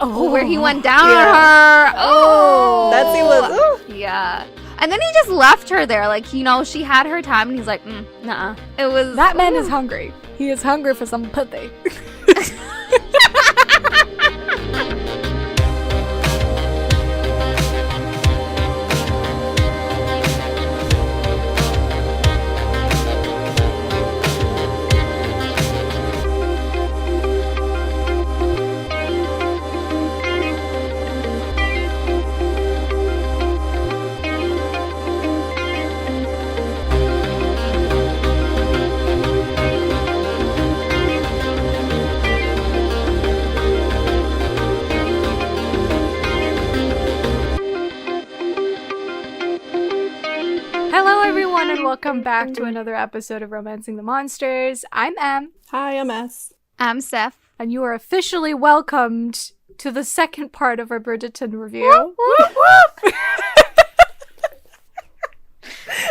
where he went down on her. Oh, that scene was. Yeah. And then he just left her there. Like, you know, she had her time, and he's like, nah. It was... That man is hungry. He is hungry for some pussy. Welcome back to another episode of Romancing the Monsters. I'm Em. Hi, I'm S. I'm Steph. And you are officially welcomed to the second part of our Bridgerton review. Whoop, whoop, whoop.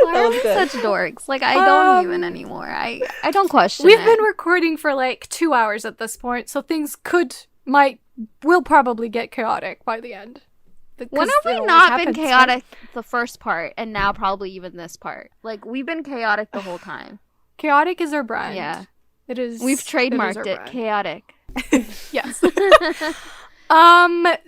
Why are we such dorks? Like, I don't even anymore. I don't question We've been recording for like 2 hours at this point, so things will probably get chaotic by the end. When have we not been chaotic the first part, and now probably even this part? Like, we've been chaotic the whole time. Chaotic is our brand. Yeah. It is. We've trademarked it. Chaotic. Yes.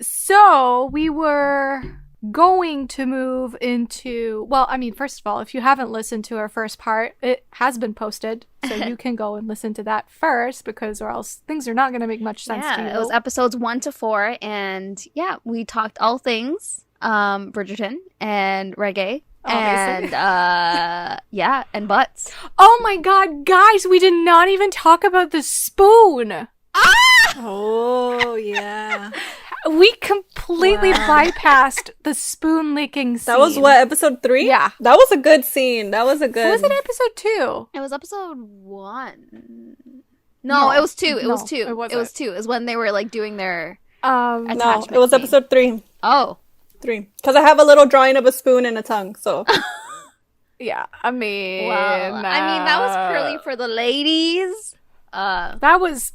So we were going to move into, well, I mean, first of all, if you haven't listened to our first part, it has been posted, so you can go and listen to that first, because or else things are not going to make much sense to you. It was episodes 1 to 4, and yeah, we talked all things Bridgerton and reggae. Obviously. And and butts. Oh my god, guys, we did not even talk about the spoon. Oh yeah. We completely bypassed the spoon licking scene. That was what, episode 3? Yeah. That was a good scene. That was a good... Was it episode 2? It was episode 1. No, it was 2. It was 2. It was 2. It was when they were like doing their attachment No, it was episode 3. Oh. 3. Because I have a little drawing of a spoon and a tongue, so... Yeah, I mean... Well, that was purely for the ladies. That was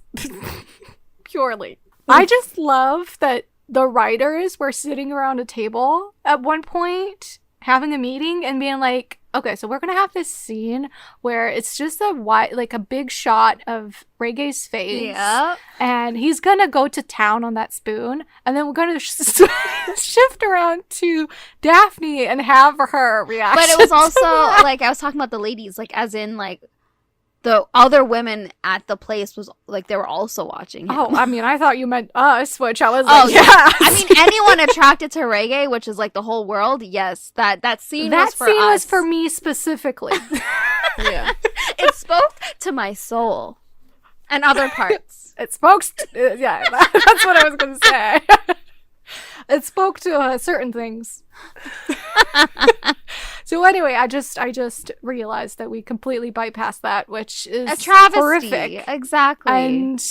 purely... I just love that the writers were sitting around a table at one point, having a meeting and being like, okay, so we're going to have this scene where it's just a big shot of Reggae's face. Yeah. And he's going to go to town on that spoon. And then we're going to shift around to Daphne and have her reaction. But it was also, like, I was talking about the ladies, like, as in, like, the other women at the place was like they were also watching him. Oh, I mean, I thought you meant us, which I was like, yes. I mean, anyone attracted to reggae, which is like the whole world, yes, that scene was for us. That scene was for me specifically. Yeah. It spoke to my soul and other parts. It spoke yeah, that's what I was going to say. It spoke to certain things. So anyway, I just realized that we completely bypassed that, which is a travesty. Horrific. Exactly. And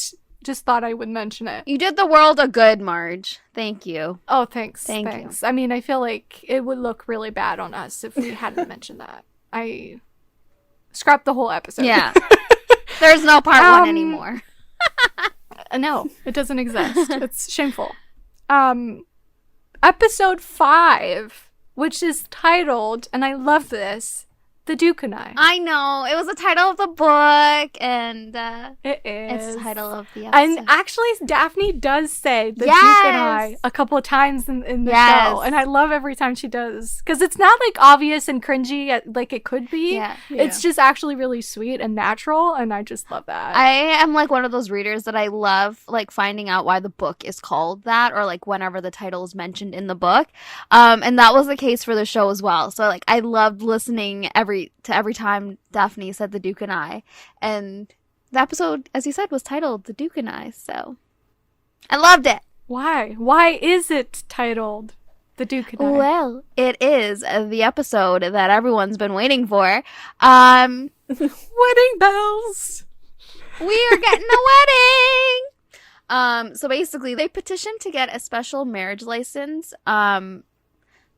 just thought I would mention it. You did the world a good, Marge. Thank you. Oh, thanks. Thanks. I mean, I feel like it would look really bad on us if we hadn't mentioned that. I scrapped the whole episode. Yeah. There's no part 1 anymore. No, it doesn't exist. It's shameful. Episode 5, which is titled, and I love this, The Duke and I. I know. It was the title of the book, and it is. It's the title of the episode. And actually, Daphne does say The Duke and I a couple of times in the show, and I love every time she does, because it's not like obvious and cringy like it could be. Yeah. It's just actually really sweet and natural, and I just love that. I am like one of those readers that I love like finding out why the book is called that, or like whenever the title is mentioned in the book. And that was the case for the show as well. So like I loved listening every time Daphne said The Duke and I. And the episode, as you said, was titled The Duke and I. So I loved it. Why? Why is it titled The Duke and I? Well, it is the episode that everyone's been waiting for. Wedding bells. We are getting a wedding. So basically, they petitioned to get a special marriage license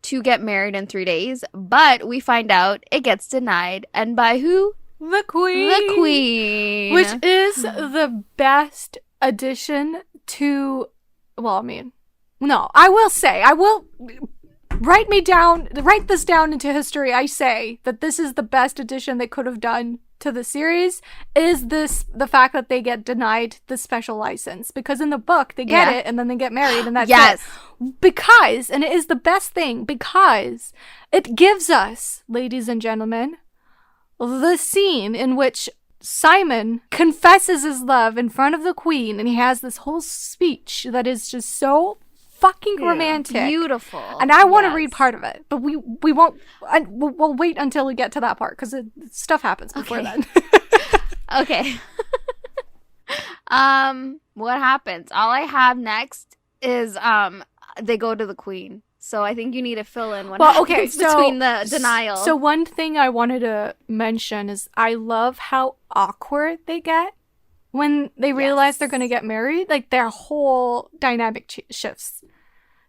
to get married in 3 days, but we find out it gets denied. And by who? The Queen. The Queen. Which is the best addition to well, I mean, no, I will write this down into history. I say that this is the best addition they could have done to the series, is the fact that they get denied the special license, because in the book they get it and then they get married and that's it. Because, and it is the best thing, because it gives us, ladies and gentlemen, the scene in which Simon confesses his love in front of the queen, and he has this whole speech that is just so fucking romantic, beautiful, and I want to read part of it, but we won't. We'll wait until we get to that part, because stuff happens before then. Okay. What happens? All I have next is they go to the queen. So I think you need to fill in what happens between the denial. So one thing I wanted to mention is I love how awkward they get when they realize they're going to get married. Like, their whole dynamic shifts.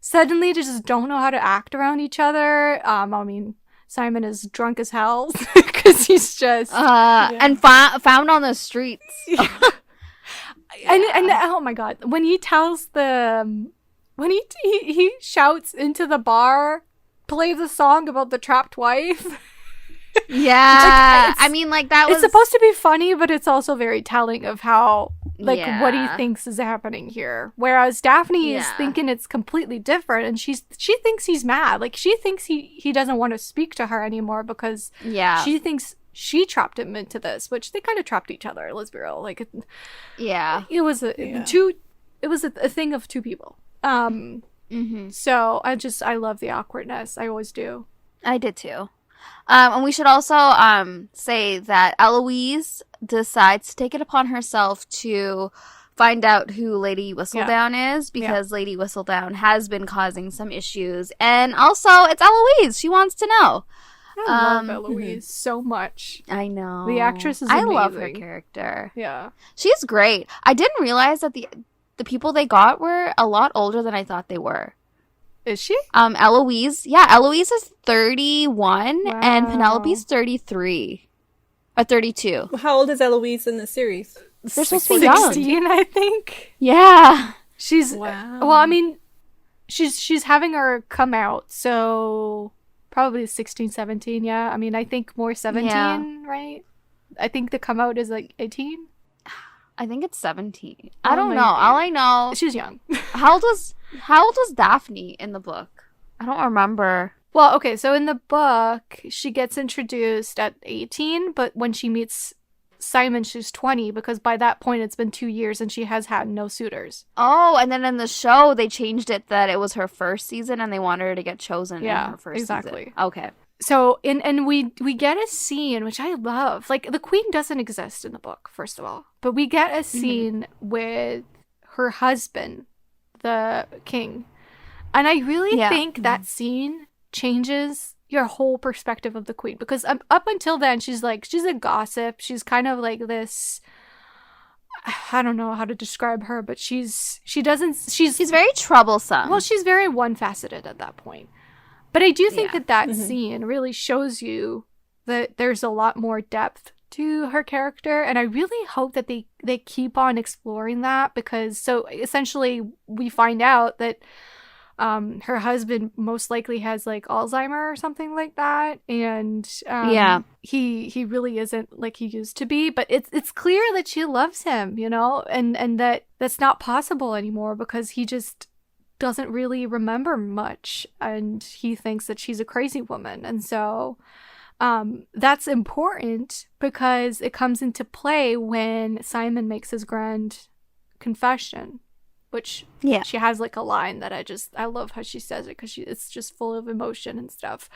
Suddenly they just don't know how to act around each other. I mean, Simon is drunk as hell because he's just... And found on the streets. And oh my god, when he tells the... When he shouts into the bar, play the song about the trapped wife. Yeah. I mean, like, that was... It's supposed to be funny, but it's also very telling of how, like, what he thinks is happening here. Whereas Daphne is thinking it's completely different, and she thinks he's mad. Like, she thinks he doesn't want to speak to her anymore because she thinks she trapped him into this, which they kind of trapped each other, let's be real. Like, it was a thing of two people. So I love the awkwardness. I always do. I did too. And we should also say that Eloise decides to take it upon herself to find out who Lady Whistledown is, because Lady Whistledown has been causing some issues. And also, it's Eloise. She wants to know. I love Eloise so much. I know. The actress is amazing. I love her character. Yeah. She's great. I didn't realize that the people they got were a lot older than I thought they were. Is she? Eloise. Yeah, Eloise is 31 and Penelope's 33. Or 32. How old is Eloise in the series? They're supposed to be young. 16, I think. Yeah. She's well, I mean, she's having her come out, so probably 16, 17, yeah. I mean, I think more 17, right? I think the come out is like 18. I think it's 17. I don't know. All I know... She's young. How old was Daphne in the book? I don't remember. Well, okay, so in the book, she gets introduced at 18, but when she meets Simon, she's 20, because by that point, it's been 2 years and she has had no suitors. Oh, and then in the show, they changed it that it was her first season and they wanted her to get chosen in her first season. Okay. So, and we get a scene, which I love. Like, the queen doesn't exist in the book, first of all. But we get a scene with her husband, the king. And I really think that scene changes your whole perspective of the queen. Because up until then, she's a gossip. She's kind of like this... I don't know how to describe her, but she's very troublesome. Well, she's very one-faceted at that point. But I do think that scene really shows you that there's a lot more depth to her character. And I really hope that they keep on exploring that, because so essentially we find out that her husband most likely has like Alzheimer or something like that. And he really isn't like he used to be. But it's clear that she loves him, you know, and that's not possible anymore because he just doesn't really remember much, and he thinks that she's a crazy woman. And so that's important because it comes into play when Simon makes his grand confession, which she has like a line that I love how she says it, because it's just full of emotion and stuff.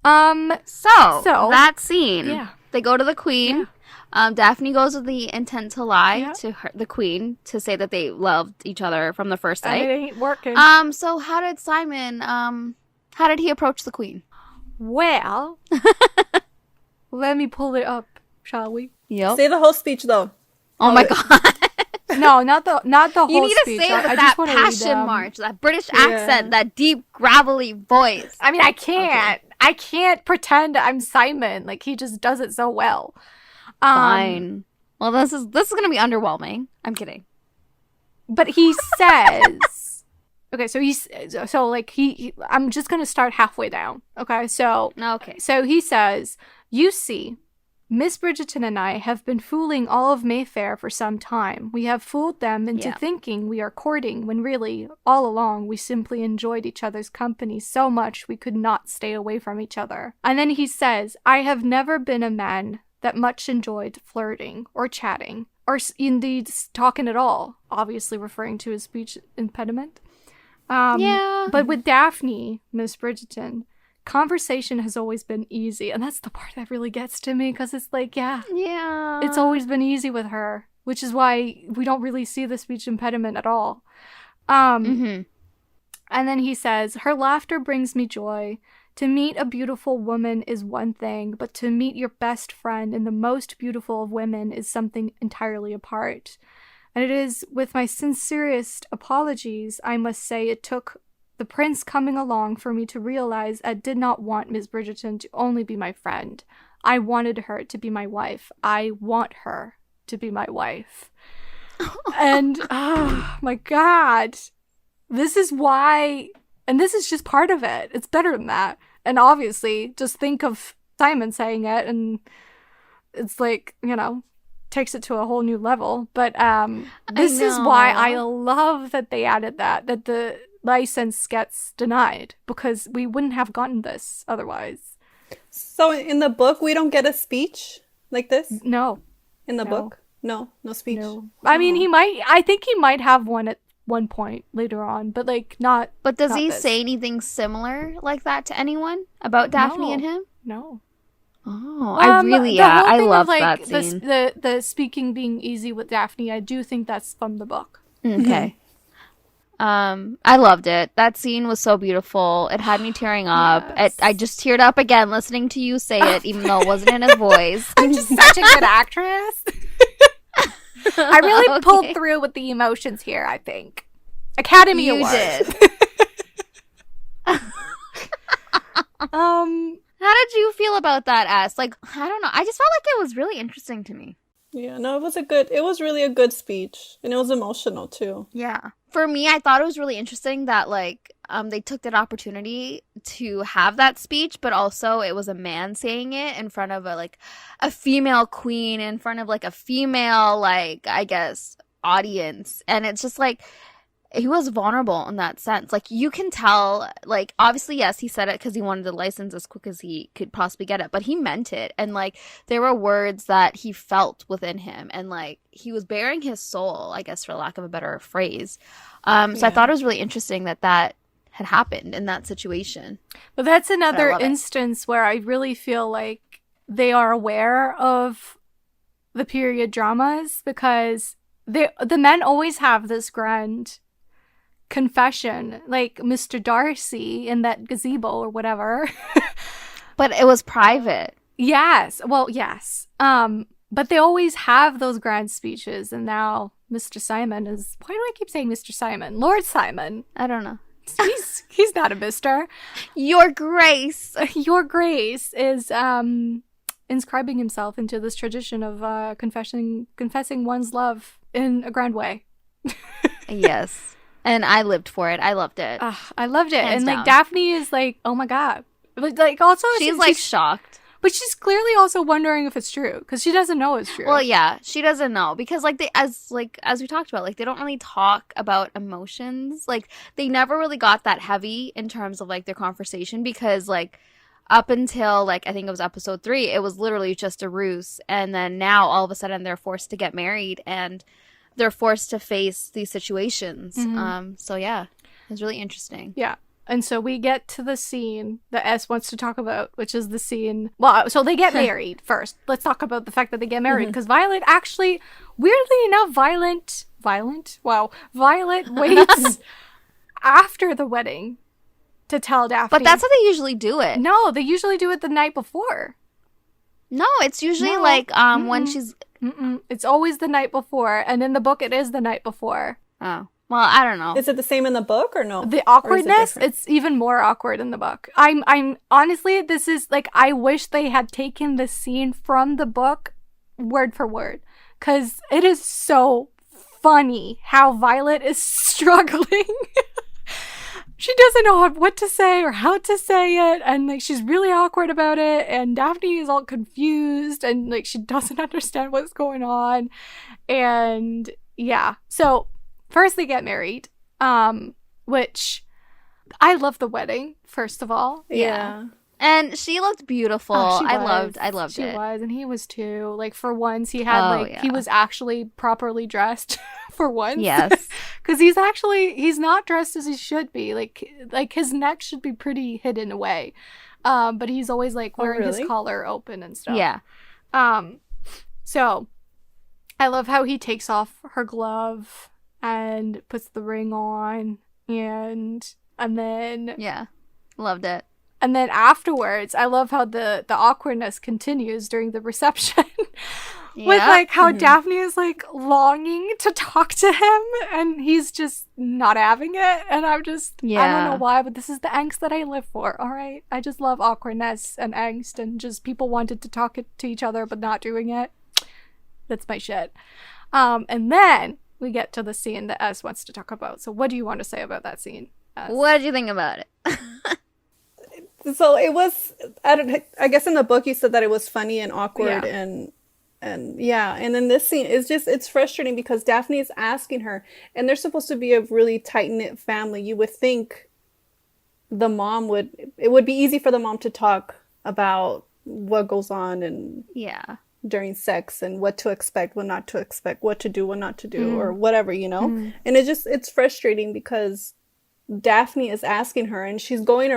So that scene, they go to the queen. Daphne goes with the intent to lie to the queen to say that they loved each other from the first sight. And it ain't working. So how did Simon, how did he approach the queen? Well, let me pull it up, shall we? Yep. Say the whole speech though. Oh my god. No, not the whole speech. You need to say it with that passion march, that British accent, that deep, gravelly voice. I mean, I can't. Okay. I can't pretend I'm Simon. Like, he just does it so well. Fine. Well, this is going to be underwhelming. I'm kidding. But he says, okay, I'm just going to start halfway down. Okay, so he says, you see, Miss Bridgerton and I have been fooling all of Mayfair for some time. We have fooled them into thinking we are courting when really, all along, we simply enjoyed each other's company so much we could not stay away from each other. And then he says, I have never been a man that much enjoyed flirting or chatting or indeed talking at all, obviously referring to his speech impediment. But with Daphne, Miss Bridgerton, conversation has always been easy, and that's the part that really gets to me, because it's like, it's always been easy with her, which is why we don't really see the speech impediment at all. And then he says, her laughter brings me joy. To meet a beautiful woman is one thing, but to meet your best friend and the most beautiful of women is something entirely apart. And it is with my sincerest apologies, I must say, it took the prince coming along for me to realize I did not want Miss Bridgerton to only be my friend. I wanted her to be my wife. I want her to be my wife. And, oh my God, this is why, and this is just part of it. It's better than that. And obviously, just think of Simon saying it, and it's like, takes it to a whole new level. But this is why I love that they added that the license gets denied, because we wouldn't have gotten this otherwise. So in the book, we don't get a speech like this? No. In the book? No speech? No. I mean, I think he might have one at one point later on, but not. But does he this. say anything similar like that to anyone about Daphne and him? No. Oh, I love that scene. The speaking being easy with Daphne, I do think that's from the book. Okay. I loved it. That scene was so beautiful. It had me tearing up. Yes. I just teared up again listening to you say it, even though it wasn't in his voice. I'm just such a good actress. I really pulled through with the emotions here, I think. Academy Award. You did. How did you feel about that, S? I don't know. I just felt like it was really interesting to me. Yeah, no, it was really a good speech. And it was emotional, too. Yeah. For me, I thought it was really interesting that, they took that opportunity to have that speech, but also it was a man saying it in front of a female queen, in front of, a female, I guess, audience. And it's just, he was vulnerable in that sense. You can tell, obviously, yes, he said it because he wanted the license as quick as he could possibly get it, but he meant it. And, there were words that he felt within him, and, he was bearing his soul, I guess, for lack of a better phrase. So I thought it was really interesting that had happened in that situation. But that's another instance where I really feel like they are aware of the period dramas, because the men always have this grand confession, like Mr. Darcy in that gazebo or whatever. But it was private. Yes. Well, yes. But they always have those grand speeches, and now Mr. Simon is, why do I keep saying Mr. Simon? Lord Simon. I don't know. He's not a mister. Your Grace. Your Grace is inscribing himself into this tradition of confessing one's love in a grand way. Yes. And I lived for it. I loved it. I loved it. Hands and down. Daphne is oh my God. But also she's shocked. But she's clearly also wondering if it's true, because she doesn't know it's true. Well, yeah, she doesn't know, because as we talked about, they don't really talk about emotions. They never really got that heavy in terms of their conversation, because up until I think it was episode 3, it was literally just a ruse, and then now all of a sudden they're forced to get married and they're forced to face these situations. Mm-hmm. So yeah, it was really interesting. Yeah. And so we get to the scene that S wants to talk about, which is the scene. Well, so they get married first. Let's talk about the fact that they get married, because Violet actually, weirdly enough, Violet waits after the wedding to tell Daphne. But that's how they usually do it. No, they usually do it the night before. No, it's usually when she's... It's always the night before, and in the book it is the night before. Oh. Well, I don't know. Is it the same in the book or no? The awkwardness, it's even more awkward in the book. I'm honestly, this is I wish they had taken this scene from the book word for word, because it is so funny how Violet is struggling. She doesn't know what to say or how to say it, and like she's really awkward about it, and Daphne is all confused and like she doesn't understand what's going on. And yeah, so first they get married, which I love the wedding, first of all. Yeah. And she looked beautiful. Oh, I loved she it. She was, and he was too. Like for once, he had he was actually properly dressed for once. Yes, because he's not dressed as he should be. Like his neck should be pretty hidden away, but he's always like wearing his collar open and stuff. Yeah. So I love how he takes off her glove and puts the ring on, and then loved it. And then afterwards, I love how the awkwardness continues during the reception with like how Daphne is like longing to talk to him and he's just not having it. And I'm just, I don't know why, but this is the angst that I live for. All right. I just love awkwardness and angst and just people wanted to talk to each other, but not doing it. That's my shit. And then we get to the scene that S wants to talk about. So what do you want to say about that scene, S? What did you think about it? So it was, I guess in the book you said that it was funny and awkward and then this scene is it's frustrating because Daphne is asking her, and they're supposed to be a really tight-knit family. You would think it would be easy for the mom to talk about what goes on and during sex and what to expect, what not to expect, what to do, what not to do, or whatever, you know? And it's frustrating because Daphne is asking her and she's going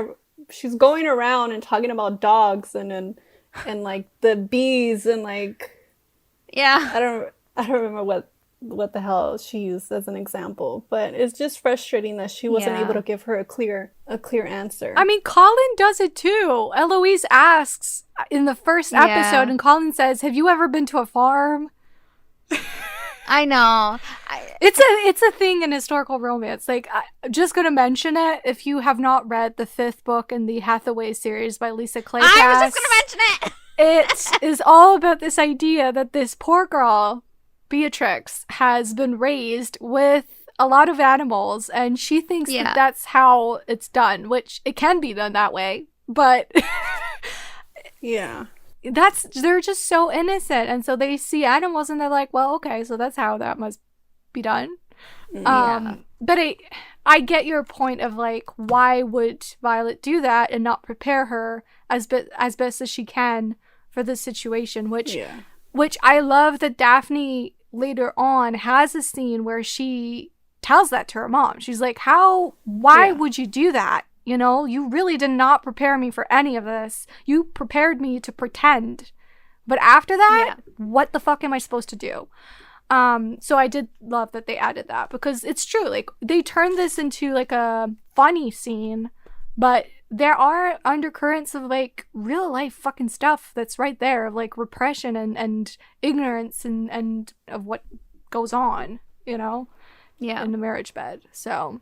around and talking about dogs and like the bees and like I don't remember what the hell she used as an example, but it's just frustrating that she wasn't able to give her a clear answer. I mean, Colin does it too. Eloise asks in the first episode and Colin says, "Have you ever been to a farm?" I know. It's a thing in historical romance. Like, I'm just going to mention it. If you have not read the 5th book in the Hathaway series by Lisa Kleypas, I was just going to mention it. It is all about this idea that this poor girl, Beatrix, has been raised with a lot of animals, and she thinks that that's how it's done, which it can be done that way, but they're just so innocent, and so they see animals and they're like, well, okay, so that's how that must be done. But I get your point of like, why would Violet do that and not prepare her as best as she can for this situation, which I love that Daphne later on has a scene where she tells that to her mom. She's like, why would you do that? You know, you really did not prepare me for any of this. You prepared me to pretend. But after that, what the fuck am I supposed to do? So I did love that they added that because it's true. Like, they turned this into like a funny scene, but there are undercurrents of like real life fucking stuff that's right there, of like repression and ignorance and of what goes on, you know, in the marriage bed. So,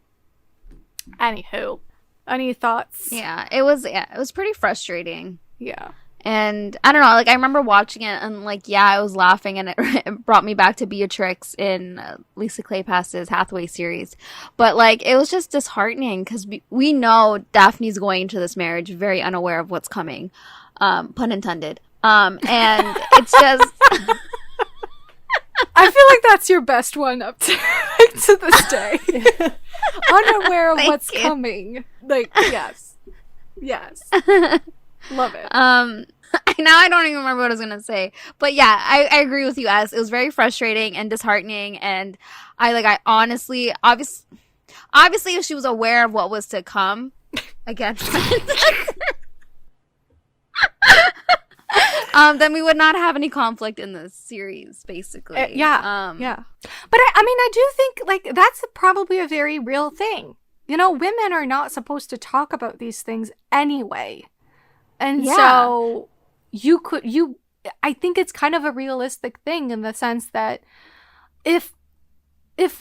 anywho. Any thoughts? It was pretty frustrating. Yeah. And I don't know, like I remember watching it and like I was laughing and it brought me back to Beatrix in Lisa Kleypas's Hathaway series. But like it was just disheartening because we know Daphne's going into this marriage very unaware of what's coming. Pun intended. And it's just I feel like that's your best one up to this day. Unaware of what's coming. Like, yes. Love it. Now I don't even remember what I was gonna say. But yeah, I agree with you, S. It was very frustrating and disheartening, and I honestly, obviously if she was aware of what was to come, again, then we would not have any conflict in this series, basically. But I do think like that's probably a very real thing. You know, women are not supposed to talk about these things anyway. And so I think it's kind of a realistic thing in the sense that if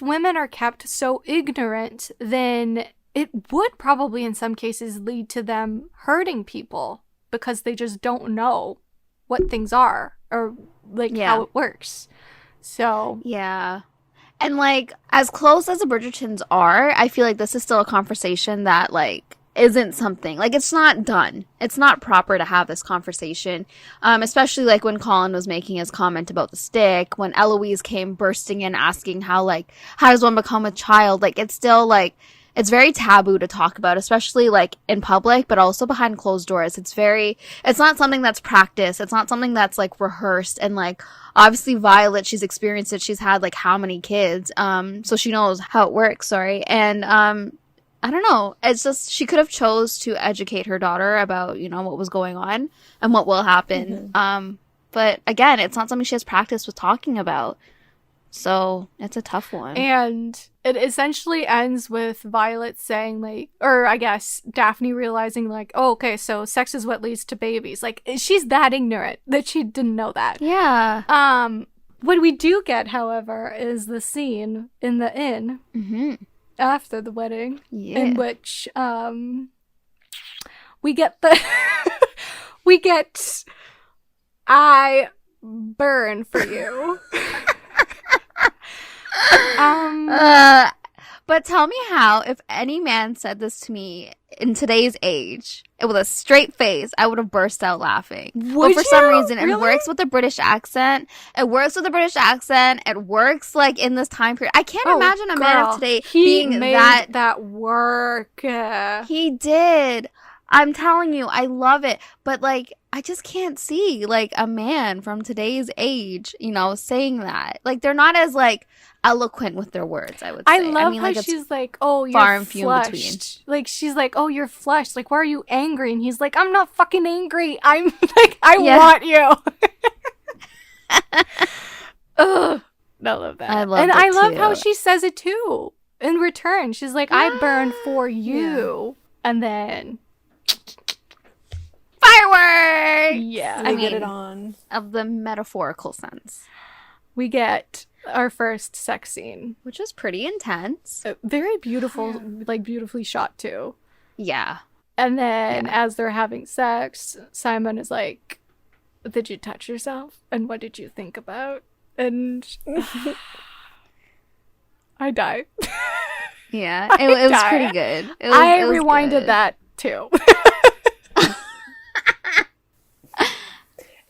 women are kept so ignorant, then it would probably in some cases lead to them hurting people because they just don't know what things are or like how it works. So And, like, as close as the Bridgertons are, I feel like this is still a conversation that, like, isn't something. Like, it's not done. It's not proper to have this conversation. Especially, like, when Colin was making his comment about the stick, when Eloise came bursting in asking how does one become a child? Like, it's still, like, it's very taboo to talk about, especially, like, in public, but also behind closed doors. It's not something that's practiced. It's not something that's, like, rehearsed. And, like, obviously Violet, she's experienced it. She's had, like, how many kids? So she knows how it works, sorry. And, I don't know. It's just, she could have chose to educate her daughter about, you know, what was going on and what will happen. Mm-hmm. But again, it's not something she has practice with talking about. So it's a tough one. And it essentially ends with Violet saying, like, or I guess Daphne realizing, like, oh, okay, so sex is what leads to babies. Like, she's that ignorant that she didn't know that. Yeah. What we do get, however, is the scene in the inn after the wedding, in which we get I burn for you. But tell me how, if any man said this to me in today's age, with a straight face, I would have burst out laughing. But for some reason, it works with the British accent. It works, like, in this time period. I can't imagine a man of today being that work. He did. I'm telling you, I love it. But, like, I just can't see, like, a man from today's age, you know, saying that. Like, they're not as, like, eloquent with their words, I would say. I love how she's like, oh, you're flushed. Like, she's like, oh, you're flushed. Like, why are you angry? And he's like, I'm not fucking angry. I'm like, I want you. Ugh. I love that. I love how she says it too. In return, she's like, I burn for you. And then fireworks! Yeah. I get it on. Of the metaphorical sense. We get our first sex scene, which is pretty intense. Very beautiful, like beautifully shot too. Yeah. And then as they're having sex, Simon is like, did you touch yourself? And what did you think about? And I die. Yeah, it was pretty good. I rewinded that too.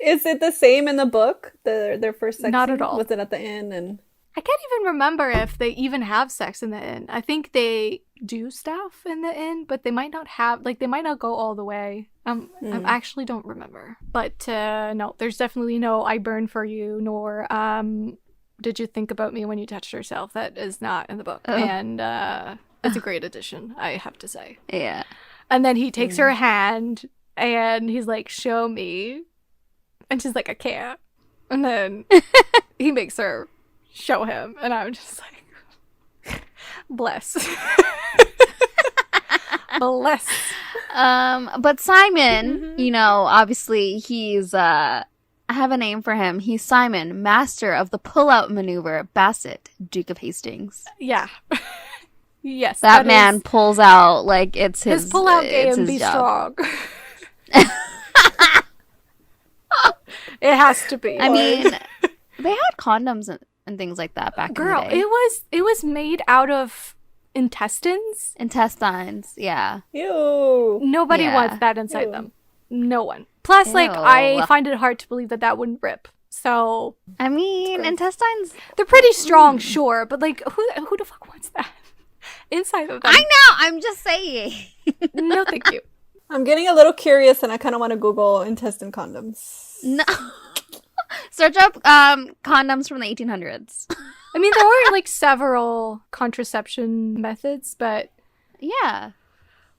Is it the same in the book? Their first sex Not scene? At all. Was it at the inn? And I can't even remember if they even have sex in the inn. I think they do stuff in the inn, but they might not have, like, they might not go all the way. I actually don't remember. But no, there's definitely no I burn for you, nor did you think about me when you touched yourself. That is not in the book. And it's a great addition, I have to say. Yeah. And then he takes her hand and he's like, show me. And she's like, I can't. And then he makes her show him. And I'm just like, bless. Bless. But Simon, you know, obviously he's, I have a name for him. He's Simon, master of the pull-out maneuver, Bassett, Duke of Hastings. Yeah. Yes. That man pulls out like it's his pull-out game be job. strong. It has to be. I mean, they had condoms and things like that back in the day. It was made out of intestines. Intestines, yeah. Ew. Nobody wants that inside them. No one. Plus, like, I find it hard to believe that wouldn't rip. So, I mean, intestines, they're pretty strong, sure, but like, who the fuck wants that inside of them? I know. I'm just saying. No, thank you. I'm getting a little curious, and I kind of want to Google intestine condoms. No. Search up condoms from the 1800s. I mean, there were like several contraception methods, but yeah.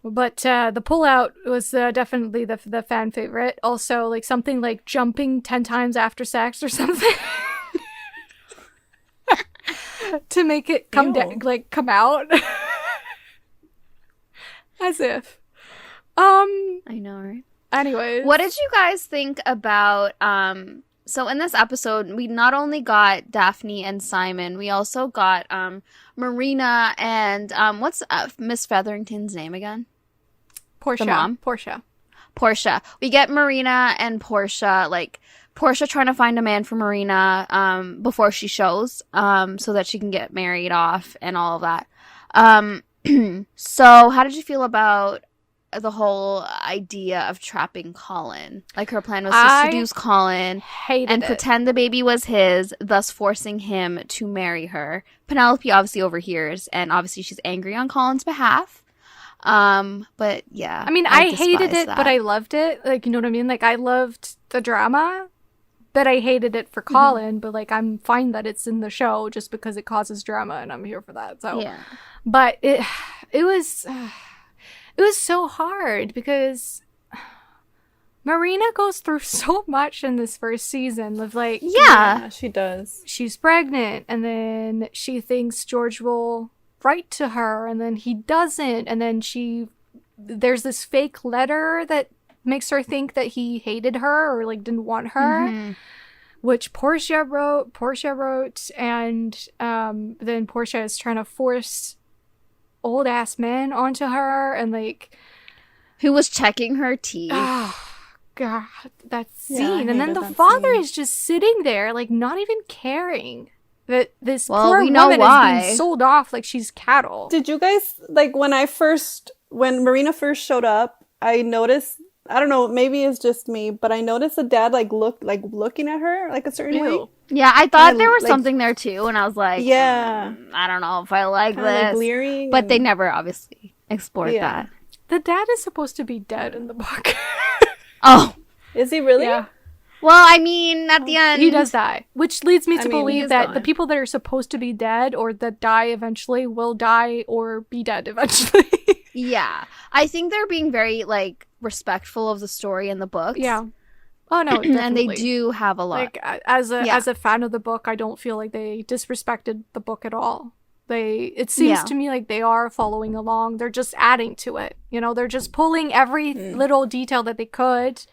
But the pullout was definitely the fan favorite. Also, like something like jumping 10 times after sex or something to make it come come out. As if. I know, right? Anyways. What did you guys think about, so in this episode, we not only got Daphne and Simon, we also got, Marina and, what's Miss Featherington's name again? Portia. The mom? Portia. Portia. We get Marina and Portia, like Portia trying to find a man for Marina before she shows, so that she can get married off and all of that. So how did you feel about the whole idea of trapping Colin? Like, her plan was to seduce Colin and pretend the baby was his, thus forcing him to marry her. Penelope obviously overhears, and obviously she's angry on Colin's behalf. But yeah. I mean, I hated it, but I loved it. Like, you know what I mean? Like, I loved the drama, but I hated it for Colin. But, like, I'm fine that it's in the show just because it causes drama, and I'm here for that. So, yeah. But it was so hard because Marina goes through so much in this first season of, like... Yeah, she does. She's pregnant, and then she thinks George will write to her, and then he doesn't, and then there's this fake letter that makes her think that he hated her or, like, didn't want her, which Portia wrote, and then Portia is trying to force old ass men onto her, and like, who was checking her teeth. Oh god, that scene. And then the father is just sitting there, like, not even caring that this poor woman is being sold off like she's cattle. Did you guys, like, when Marina first showed up, I noticed, I don't know, maybe it's just me, but I noticed the dad looking at her like a certain way. Yeah, I thought there was something there too, and I was like, yeah, I don't know if I like kinda this. like leering, but they never obviously explored that. The dad is supposed to be dead in the book. Oh, is he really? Yeah. Well, I mean, at the end... He does die. Which leads me to believe that the people that are supposed to be dead or that die eventually will die or be dead eventually. Yeah. I think they're being very, like, respectful of the story in the books. Yeah. Oh, no, definitely. And they do have a lot. Like, as a fan of the book, I don't feel like they disrespected the book at all. It seems to me like they are following along. They're just adding to it. You know, they're just pulling every little detail that they could.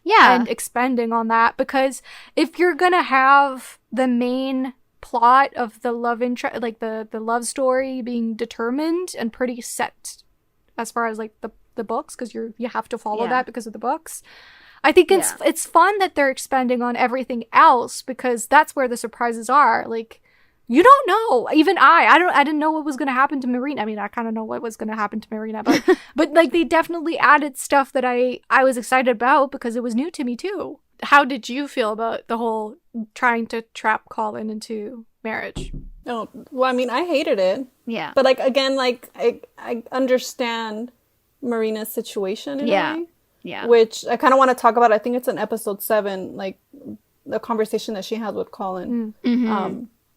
Yeah. And expanding on that, because if you're gonna have the main plot of the love interest, like the love story being determined and pretty set as far as like the books, because you have to follow that because of the books. I think it's fun that they're expanding on everything else, because that's where the surprises are. Like, you don't know. Even I didn't know what was going to happen to Marina. I mean, I kind of know what was going to happen to Marina, but like, they definitely added stuff that I was excited about because it was new to me too. How did you feel about the whole trying to trap Colin into marriage? Oh, well, I mean, I hated it. Yeah. But like, again, like, I understand Marina's situation in a way. Yeah. Which I kind of want to talk about. I think it's in episode 7, like the conversation that she had with Colin.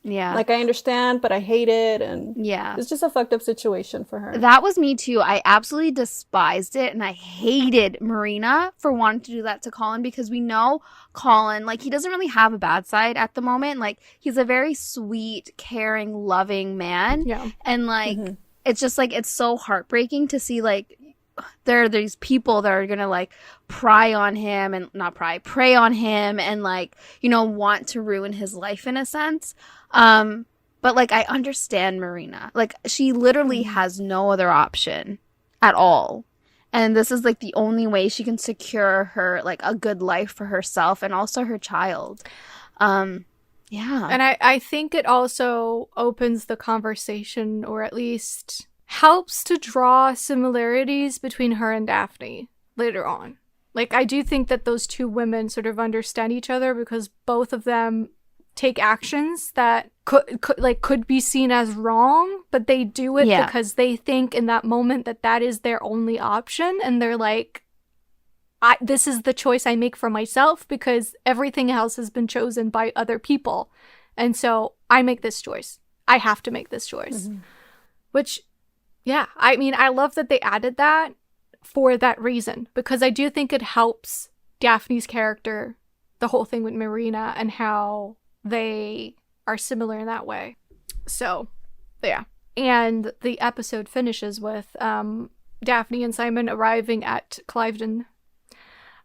Yeah. Like, I understand, but I hate it. And it's just a fucked up situation for her. That was me too. I absolutely despised it. And I hated Marina for wanting to do that to Colin, because we know Colin, like, he doesn't really have a bad side at the moment. Like, he's a very sweet, caring, loving man. Yeah. And like, it's just like, it's so heartbreaking to see, like, there are these people that are gonna like prey on him and like, you know, want to ruin his life in a sense. But like, I understand Marina. Like, she literally has no other option at all. And this is like the only way she can secure her, like, a good life for herself and also her child. Yeah. And I think it also opens the conversation, or at least helps to draw similarities between her and Daphne later on. Like, I do think that those two women sort of understand each other, because both of them take actions that could be seen as wrong, but they do it because they think in that moment that is their only option, and they're like, this is the choice I make for myself because everything else has been chosen by other people, and so I make this choice. I have to make this choice. Which, yeah, I mean, I love that they added that for that reason, because I do think it helps Daphne's character, the whole thing with Marina, and how they are similar in that way. So, yeah. And the episode finishes with Daphne and Simon arriving at Cliveden,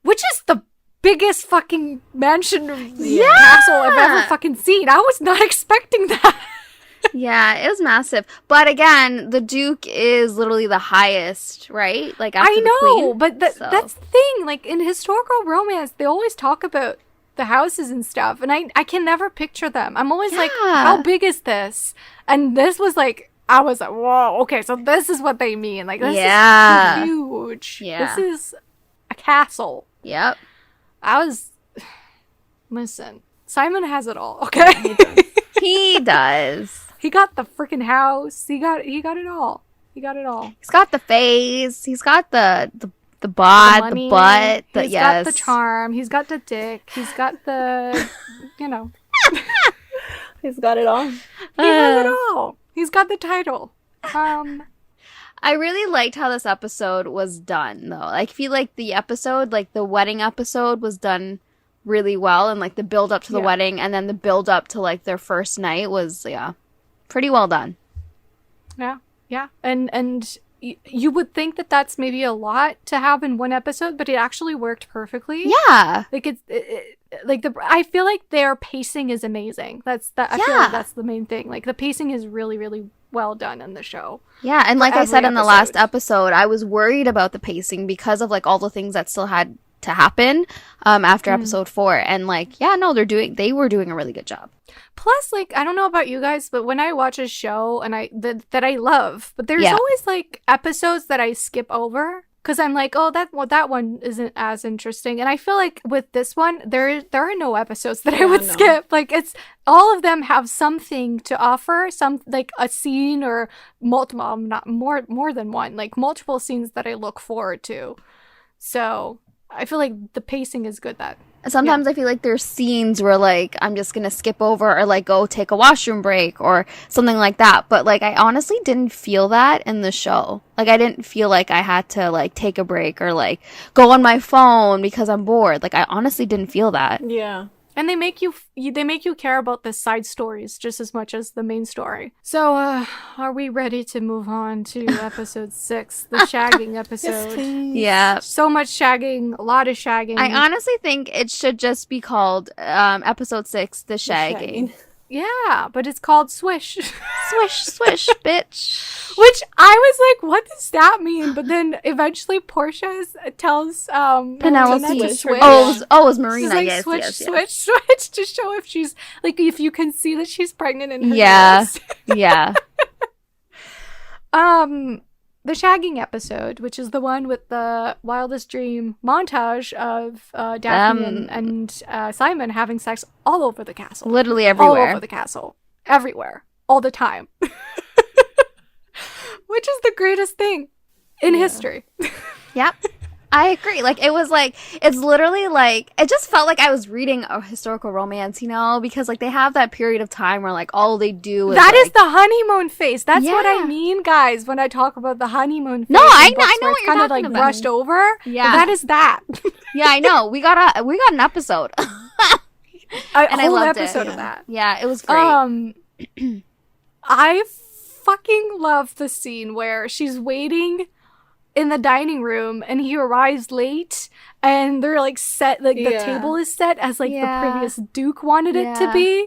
which is the biggest fucking mansion castle I've ever fucking seen. I was not expecting that. Yeah, it was massive. But again, the Duke is literally the highest, right? Like after I the know, Queen. but that's the thing. Like in historical romance, they always talk about the houses and stuff, and I can never picture them. I'm always like, how big is this? And this was like, I was like, whoa, okay, so this is what they mean. Like this is huge. Yeah. This is a castle. Yep. Listen, Simon has it all, okay? He does. He got the freaking house. He got it all. He got it all. He's got the face. He's got the bod, the butt. He's got the charm. He's got the dick. He's got the, He's got it all. He has it all. He's got the title. I really liked how this episode was done, though. I feel like the episode, like the wedding episode, was done really well, and like the build up to the wedding, and then the build up to like their first night was pretty well done. Yeah, and you would think that that's maybe a lot to have in one episode, but it actually worked perfectly. Yeah, like I feel like their pacing is amazing. I feel like that's the main thing. Like the pacing is really, really well done in the show. Yeah, and like I said in the last episode, I was worried about the pacing because of like all the things that still had to happen after episode 4, and like they were doing a really good job. Plus, like, I don't know about you guys, but when I watch a show and that I love, but there's always like episodes that I skip over because I'm like, oh, that one isn't as interesting. And I feel like with this one, there are no episodes that I would skip. Like, it's all of them have something to offer, some like a scene or multiple, not more than one, like multiple scenes that I look forward to. So I feel like the pacing is good. Sometimes I feel like there's scenes where like I'm just gonna skip over or like go take a washroom break or something like that. But like I honestly didn't feel that in the show. Like I didn't feel like I had to like take a break or like go on my phone because I'm bored. Like I honestly didn't feel that. Yeah. And they make you care about the side stories just as much as the main story. So, are we ready to move on to episode 6, the shagging episode? Yeah. So much shagging, a lot of shagging. I honestly think it should just be called episode 6, the shagging. Yeah, but it's called Swish. Swish, swish, bitch. Which I was like, what does that mean? But then eventually Portia tells Penelope to switch. Oh, it was Marina. Like, yes, switch to show if she's like if you can see that she's pregnant in her nose. Yeah. The shagging episode, which is the one with the wildest dream montage of Daphne and Simon having sex all over the castle. Literally everywhere. All over the castle. Everywhere. All the time. Which is the greatest thing in history. Yep. I agree. Like, it was like, it's literally like, it just felt like I was reading a historical romance, because like they have that period of time where like all they do is that is the honeymoon phase. That's what I mean, guys, when I talk about the honeymoon phase. No, I know what you're kind of talking like about. brushed over. Yeah. That is that. Yeah, I know. We got an episode. And whole episode of that. Yeah, it was great. I fucking love the scene where she's waiting in the dining room and he arrives late and they're like set, like the table is set as like the previous Duke wanted it to be,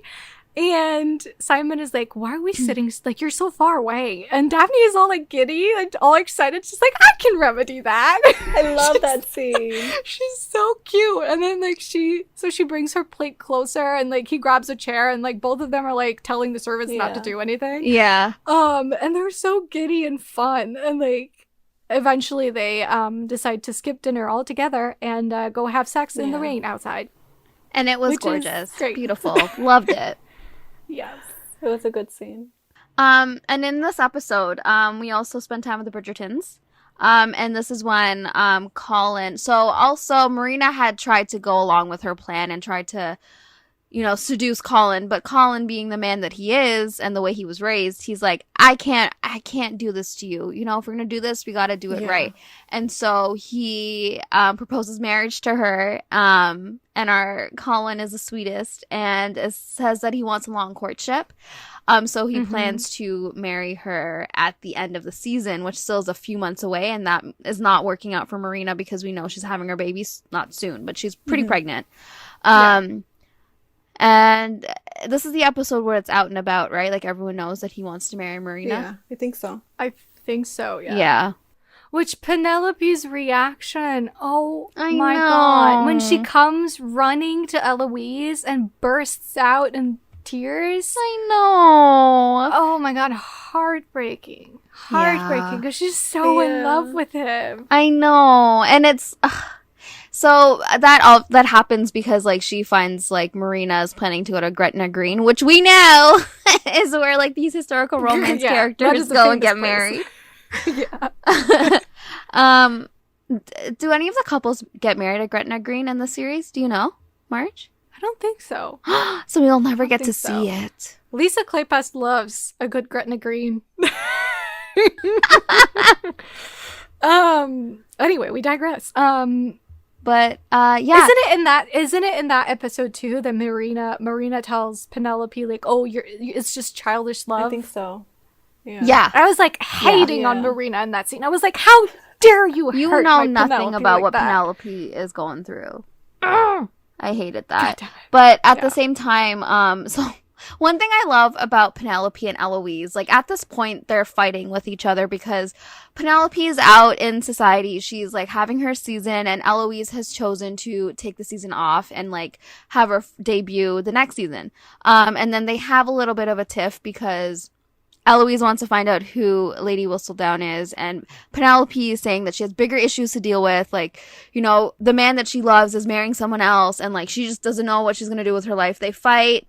and Simon is like, why are we sitting like, you're so far away, and Daphne is all like giddy and all excited. She's like, I can remedy that. I love that scene. She's so cute. And then like she brings her plate closer and like he grabs a chair and like both of them are like telling the servants not to do anything. And they're so giddy and fun, and like eventually they decide to skip dinner altogether and go have sex in the rain outside. And it was gorgeous. Beautiful. Loved it. Yes. It was a good scene. And in this episode, we also spent time with the Bridgertons. And this is when Colin... So also Marina had tried to go along with her plan and tried to, seduce Colin, but Colin, being the man that he is and the way he was raised, he's like, I can't do this to you. If we're gonna do this, we gotta do it right. And so he proposes marriage to her, and our Colin is the sweetest and says that he wants a long courtship. So he plans to marry her at the end of the season, which still is a few months away, and that is not working out for Marina because we know she's having her baby not soon, but she's pretty pregnant. And this is the episode where it's out and about, right? Like everyone knows that he wants to marry Marina. Yeah, I think so. I think so, yeah. Yeah. Which Penelope's reaction, oh I my know. god. When she comes running to Eloise and bursts out in tears. I know. Oh my god, heartbreaking. Heartbreaking, because she's so in love with him. I know. And it's... So that happens because like she finds like Marina is planning to go to Gretna Green, which we know is where like these historical romance characters go and get married. Do any of the couples get married at Gretna Green in the series? Do you know, Marge? I don't think so. So we'll never get to see it. Lisa Kleypas loves a good Gretna Green. Anyway, we digress. But yeah, isn't it in that episode too that Marina tells Penelope like, oh, it's just childish love? I think so. Yeah. I was like hating on Marina in that scene. I was like, how dare you You hurt know my nothing Penelope about like what that. Penelope is going through. I hated that. But at the same time, so one thing I love about Penelope and Eloise, like at this point, they're fighting with each other because Penelope is out in society. She's like having her season, and Eloise has chosen to take the season off and like have her debut the next season. And then they have a little bit of a tiff because Eloise wants to find out who Lady Whistledown is, and Penelope is saying that she has bigger issues to deal with, like, you know, the man that she loves is marrying someone else, and like she just doesn't know what she's gonna do with her life. They fight.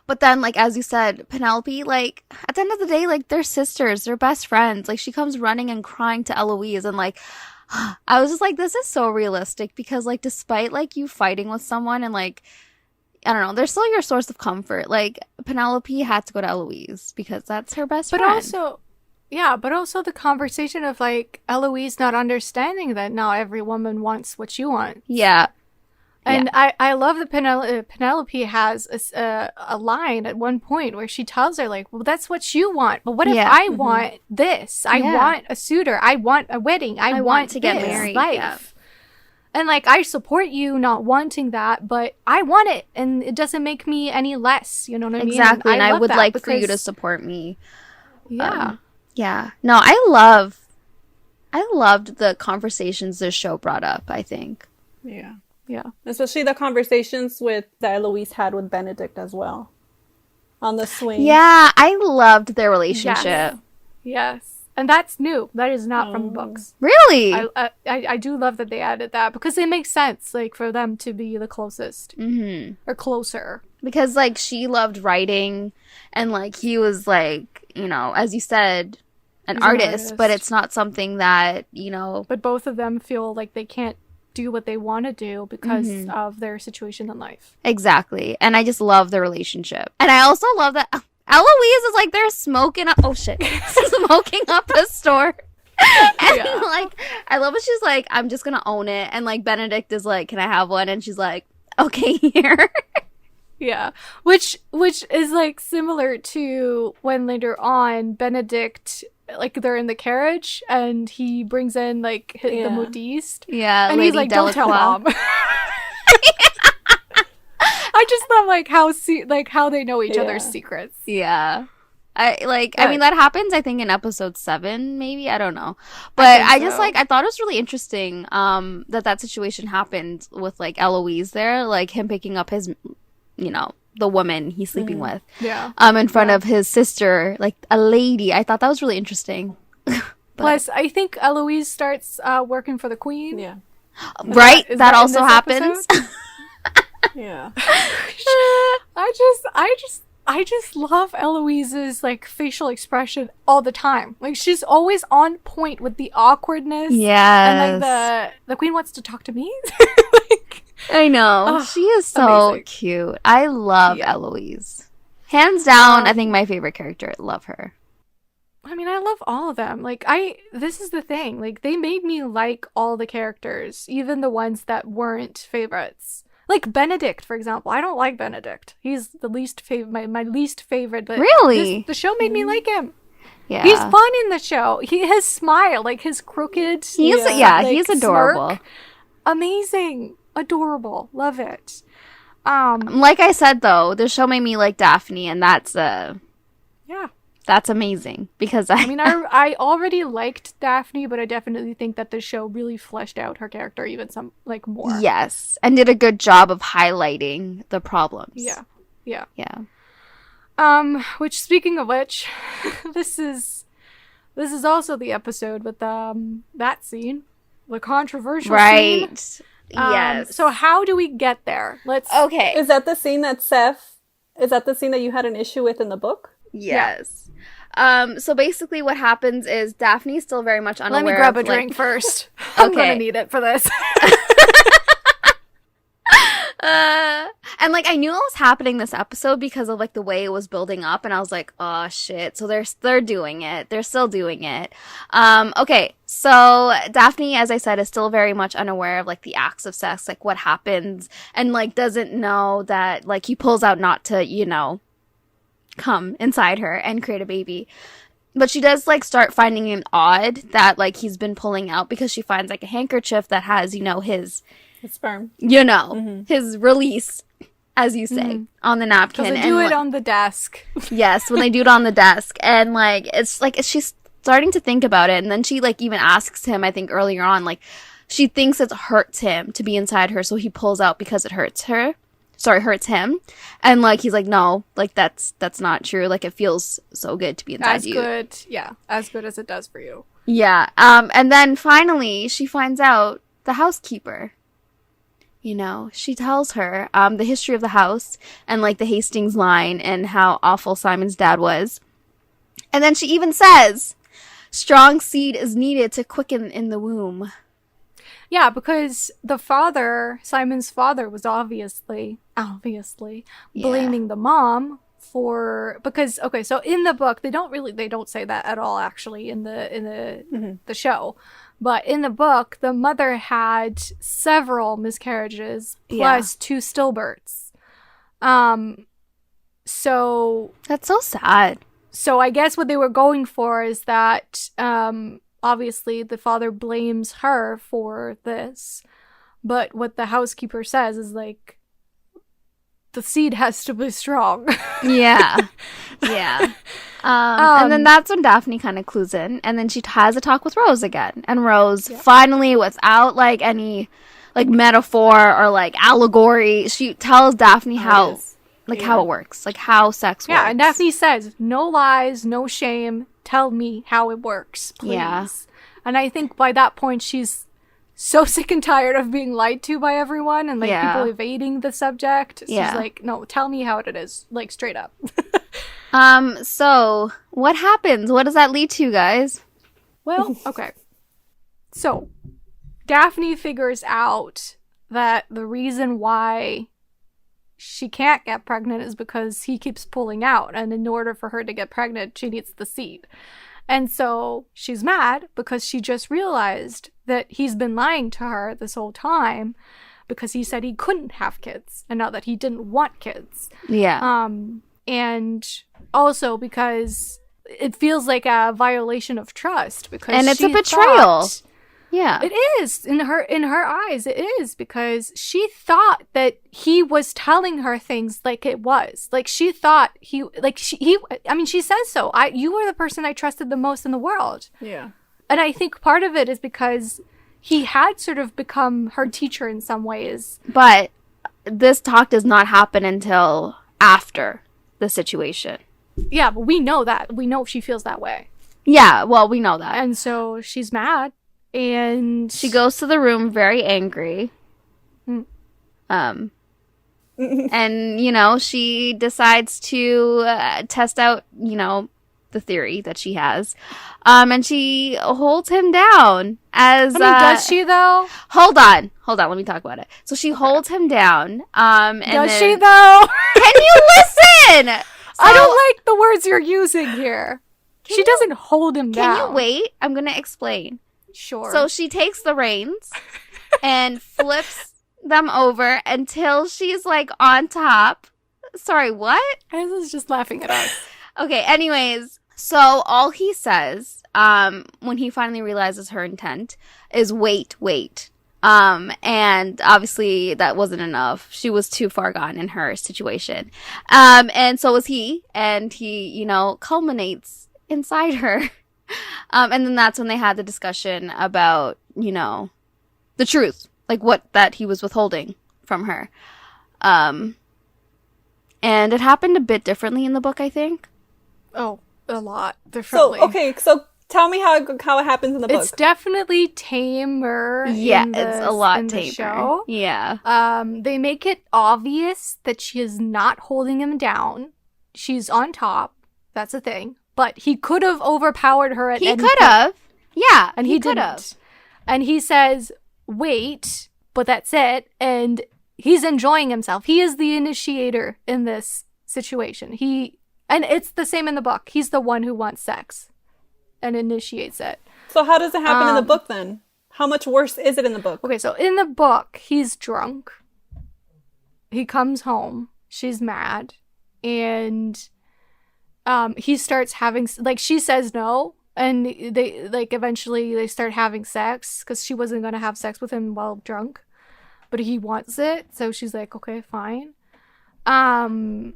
But then, like, as you said, Penelope, like, at the end of the day, like, they're sisters, they're best friends. Like, she comes running and crying to Eloise, and, like, I was just like, this is so realistic, because, like, despite, like, you fighting with someone and, like, I don't know, they're still your source of comfort. Like, Penelope had to go to Eloise, because that's her best friend. But also the conversation of, like, Eloise not understanding that not every woman wants what you want. Yeah. And I love that Penelope has a line at one point where she tells her, like, well, that's what you want. But what if I want this? I want a suitor. I want a wedding. I want to get married. Life. Yeah. And, like, I support you not wanting that, but I want it. And it doesn't make me any less. You know what I mean? Exactly. And I would like for you to support me. Yeah. Yeah. No, I loved the conversations this show brought up, I think. Yeah. Yeah, especially the conversations that Eloise had with Benedict as well on the swing. Yeah, I loved their relationship. Yes. And that's new. That is not from the books. Really? I do love that they added that because it makes sense, like, for them to be the closest or closer. Because, like, she loved writing, and, like, he was, like, you know, as you said, an artist, but it's not something that, you know. But both of them feel like they can't do what they want to do because of their situation in life. Exactly. And I just love the relationship. And I also love that Eloise is like, they're smoking up smoking up a store. And like, I love it. She's like, I'm just gonna own it. And like, Benedict is like, can I have one? And she's like, okay, here. Yeah, which is like similar to when later on Benedict, like, they're in the carriage and he brings in like the modiste. Yeah, and Lady he's like, Delacroix. don't tell mom. I just love like how they know each other's secrets. Yeah. I mean, that happens, I think, in episode 7, maybe. I don't know. But I just, like, I thought it was really interesting that situation happened with, like, Eloise there. Like, him picking up his, you know, the woman he's sleeping with. Yeah. In front of his sister, like, a lady. I thought that was really interesting. Plus, I think Eloise starts working for the queen. Yeah. Right? That also happens. Yeah. I just love Eloise's, like, facial expression all the time. Like, she's always on point with the awkwardness. Yes. And, like, the queen wants to talk to me. Like, I know. She is so amazing. Cute. I love Eloise. Hands down, I think my favorite character. Love her. I mean, I love all of them. Like, this is the thing. Like, they made me like all the characters, even the ones that weren't favorites. Like Benedict, for example. I don't like Benedict. He's the least my least favorite. But really? The show made me like him. Yeah. He's fun in the show. His smile, like his crooked. He's adorable. Smirk. Amazing. Adorable. Love it. Like I said, though, the show made me like Daphne, and that's amazing because I mean, I already liked Daphne, but I definitely think that the show really fleshed out her character even some like more. Yes, and did a good job of highlighting the problems. Yeah. Which, speaking of which, this is also the episode with that scene, the controversial scene. Right. Yes. So how do we get there? Okay. Is that the scene that you had an issue with in the book? Yes. Yeah. So basically what happens is Daphne's still very much unaware. Let me grab a drink first. I'm gonna need it for this. And like I knew it was happening this episode because of like the way it was building up, and I was like, oh shit. So they're doing it. They're still doing it. Okay. So Daphne, as I said, is still very much unaware of like the acts of sex, like what happens, and like doesn't know that like he pulls out not to, come inside her and create a baby. But she does like start finding it odd that like he's been pulling out, because she finds like a handkerchief that has, his sperm, his release, as you say, on the napkin. Because they do it on the desk. Yes, when they do it on the desk. And like it's like she's starting to think about it, and then she like even asks him, I think earlier on, like she thinks it hurts him to be inside her, so he pulls out because it hurts him. And like he's like, no, like that's not true. Like it feels so good to be inside you. As good as it does for you. Yeah. And then finally she finds out the housekeeper. She tells her the history of the house and like the Hastings line and how awful Simon's dad was. And then she even says, strong seed is needed to quicken in the womb. Yeah, because Simon's father was obviously blaming the mom because so in the book they don't say that at all actually in the show. But in the book, the mother had several miscarriages plus 2 stillbirths. So that's so sad. So I guess what they were going for is that obviously the father blames her for this, but what the housekeeper says is like the seed has to be strong. Yeah. And then that's when Daphne kind of clues in, and then she has a talk with Rose again, and Rose finally, without like any like metaphor or like allegory, she tells Daphne how it works, like how sex works. Yeah, and Daphne says, no lies, no shame, tell me how it works, please. Yeah. And I think by that point she's so sick and tired of being lied to by everyone and like people evading the subject. She's like, no, tell me how it is, like straight up. So what happens? What does that lead to, guys? Well, okay. So Daphne figures out that the reason why she can't get pregnant is because he keeps pulling out, and in order for her to get pregnant, she needs the seed. And so she's mad because she just realized that he's been lying to her this whole time, because he said he couldn't have kids and not that he didn't want kids. Yeah. And also because it feels like a violation of trust, because it's a betrayal. Yeah. It is. In her eyes, it is, because she thought that he was telling her things like it was. Like she thought she says so. You were the person I trusted the most in the world. Yeah. And I think part of it is because he had sort of become her teacher in some ways. But this talk does not happen until after the situation. Yeah, but we know that. We know she feels that way. Yeah, well, we know that. And so she's mad. And she goes to the room very angry. And, she decides to test out, the theory that she has. And she holds him down as... does she, though? Hold on. Let me talk about it. So she holds him down. She, though? Can you listen? I don't like the words you're using here. She doesn't hold him down. Can you wait? I'm going to explain. Sure. So she takes the reins and flips them over until she's like on top. Sorry, what? I was just laughing at us. Okay, anyways, so all he says when he finally realizes her intent is wait. And obviously that wasn't enough. She was too far gone in her situation. And so was he. And he, you know, culminates inside her. And then that's when they had the discussion about, you know, the truth, like what that he was withholding from her. And it happened a bit differently in the book, I think. Oh, a lot differently. So tell me how it happens in the book. It's definitely tamer. Yeah, it's a lot tamer. Show. Yeah. They make it obvious that she is not holding him down. She's on top. That's a thing. But he could have overpowered her at any point. He could have. Yeah, and he didn't. And he says, wait, but that's it. And he's enjoying himself. He is the initiator in this situation. And it's the same in the book. He's the one who wants sex and initiates it. So how does it happen in the book then? How much worse is it in the book? Okay, so in the book, he's drunk. He comes home. She's mad. And he starts having, like, she says no. And they, like, eventually they start having sex because she wasn't going to have sex with him while drunk. But he wants it. So she's like, okay, fine. And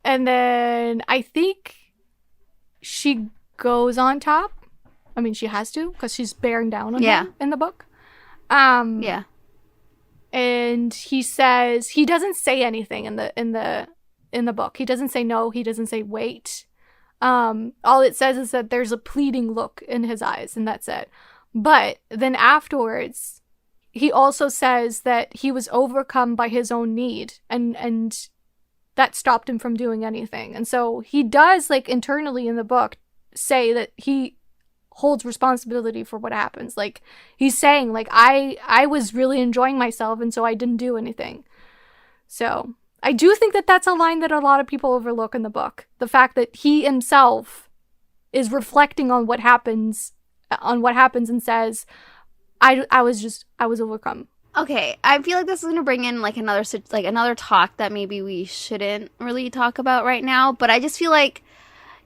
then I think she goes on top. I mean, she has to because she's bearing down on him in the book. Yeah. And he says he doesn't say anything in the book. He doesn't say no. He doesn't say wait. All it says is that there's a pleading look in his eyes, and that's it. But then afterwards, he also says that he was overcome by his own need, and that stopped him from doing anything. And so he does, like, internally in the book say that he holds responsibility for what happens. Like, he's saying, like, I was really enjoying myself, and so I didn't do anything. So I do think that that's a line that a lot of people overlook in the book. The fact that he himself is reflecting on what happens and says, I was overcome. Okay, I feel like this is going to bring in like another talk that maybe we shouldn't really talk about right now, but I just feel like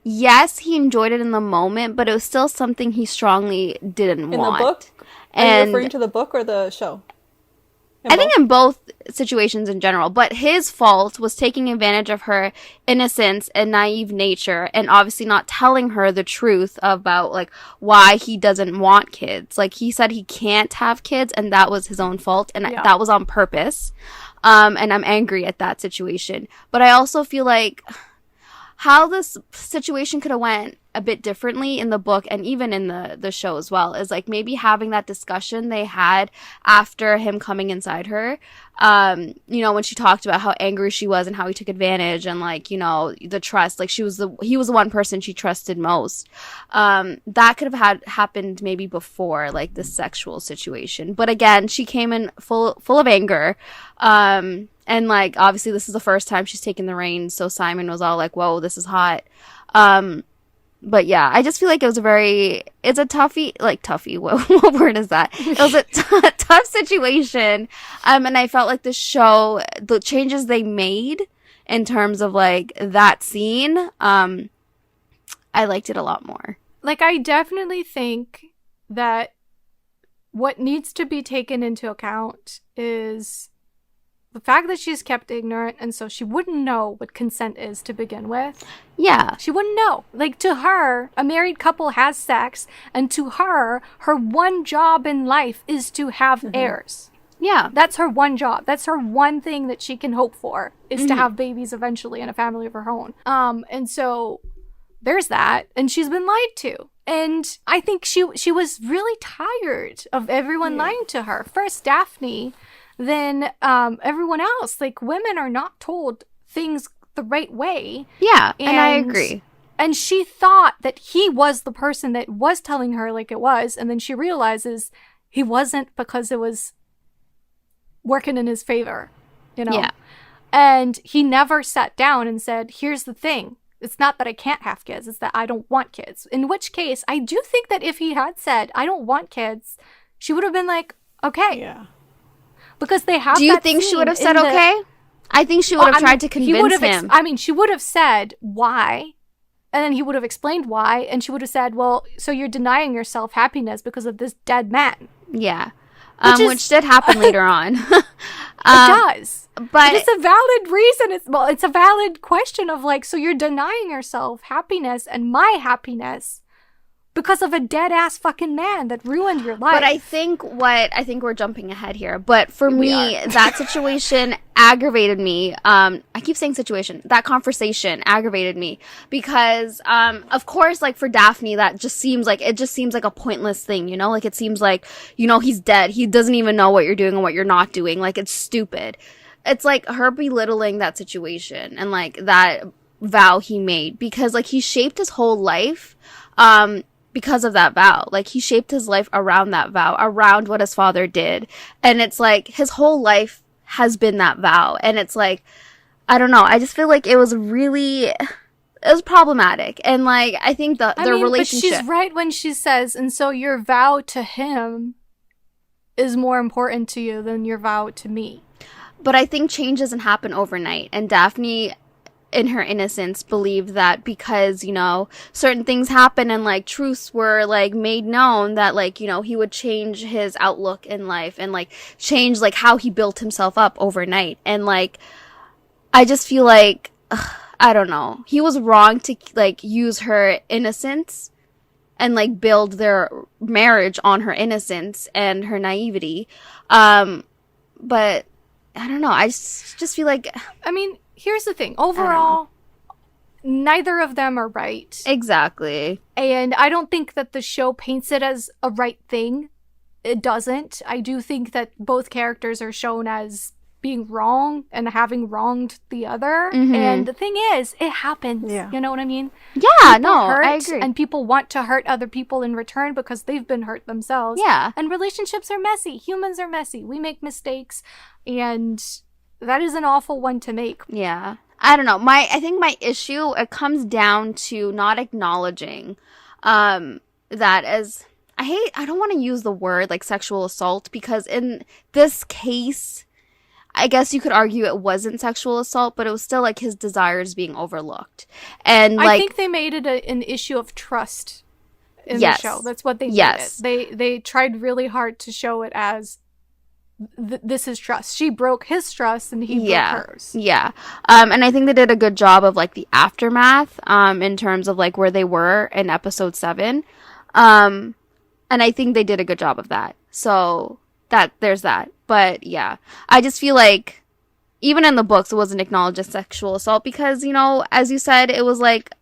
yes, he enjoyed it in the moment, but it was still something he strongly didn't want. In the book? Are you referring to the book or the show? I think in both situations in general, but his fault was taking advantage of her innocence and naive nature and obviously not telling her the truth about like why he doesn't want kids. Like he said he can't have kids and that was his own fault and that was on purpose. And I'm angry at that situation. But I also feel like how this situation could have went a bit differently in the book and even in the show as well is like maybe having that discussion they had after him coming inside her. You know, when she talked about how angry she was and how he took advantage and like, you know, the trust, like he was the one person she trusted most. That could have happened maybe before like the sexual situation. But again, she came in full of anger. And like, obviously this is the first time she's taken the reins. So Simon was all like, whoa, this is hot. But yeah, I just feel like it's a toughie, what word is that? It was a tough situation. And I felt like the show, the changes they made in terms of like that scene, I liked it a lot more. Like, I definitely think that what needs to be taken into account is the fact that she's kept ignorant, and so she wouldn't know what consent is to begin with. Yeah. She wouldn't know. Like, to her, a married couple has sex, and to her, her one job in life is to have heirs. Yeah. That's her one job. That's her one thing that she can hope for, is to have babies eventually and a family of her own. And so there's that, and she's been lied to. And I think she was really tired of everyone lying to her. First, Daphne, then everyone else. Like, women are not told things the right way. Yeah, and I agree. And she thought that he was the person that was telling her like it was, and then she realizes he wasn't, because it was working in his favor, you know? Yeah. And he never sat down and said, here's the thing. It's not that I can't have kids, it's that I don't want kids. In which case, I do think that if he had said, I don't want kids, she would have been like, okay. Yeah. Because they have. Do you think she would have said okay? I think she would have tried to convince him. She would have said why, and then he would have explained why, and she would have said, well, so you're denying yourself happiness because of this dead man. Yeah. which did happen later on. It does. But it's a valid reason. It's a valid question of like, so you're denying yourself happiness and my happiness because of a dead-ass fucking man that ruined your life. But I think we're jumping ahead here. But for me, that situation aggravated me. I keep saying situation. That conversation aggravated me because, of course, like for Daphne, it just seems like a pointless thing, you know? Like it seems like, you know, he's dead. He doesn't even know what you're doing and what you're not doing. Like it's stupid. It's like her belittling that situation and like that vow he made because like he shaped his whole life, because of that vow. Like he shaped his life around that vow, around what his father did. And it's like his whole life has been that vow. And it's like, I don't know. I just feel like it was problematic. And like, I think their relationship. But she's right when she says, and so your vow to him is more important to you than your vow to me. But I think change doesn't happen overnight. And Daphne, in her innocence, believed that because, you know, certain things happen and like truths were like made known that like, you know, he would change his outlook in life and like change like how he built himself up overnight. And like, I just feel like, I don't know, he was wrong to like use her innocence and like build their marriage on her innocence and her naivety. But I don't know. I just feel like, I mean, here's the thing. Overall, neither of them are right. Exactly. And I don't think that the show paints it as a right thing. It doesn't. I do think that both characters are shown as being wrong and having wronged the other. Mm-hmm. And the thing is, it happens. Yeah. You know what I mean? Yeah, I agree. And people want to hurt other people in return because they've been hurt themselves. Yeah. And relationships are messy. Humans are messy. We make mistakes. And that is an awful one to make. Yeah. I don't know. I think my issue, it comes down to not acknowledging that as, I don't want to use the word like sexual assault because in this case, I guess you could argue it wasn't sexual assault, but it was still like his desires being overlooked. And like, I think they made it an issue of trust in the show. That's what they did. They tried really hard to show it as this is trust. She broke his trust and he broke hers. Yeah. And I think they did a good job of like the aftermath in terms of like where they were in episode 7. And I think they did a good job of that. So there's that. But yeah, I just feel like even in the books, it wasn't acknowledged as sexual assault because, you know, as you said, it was like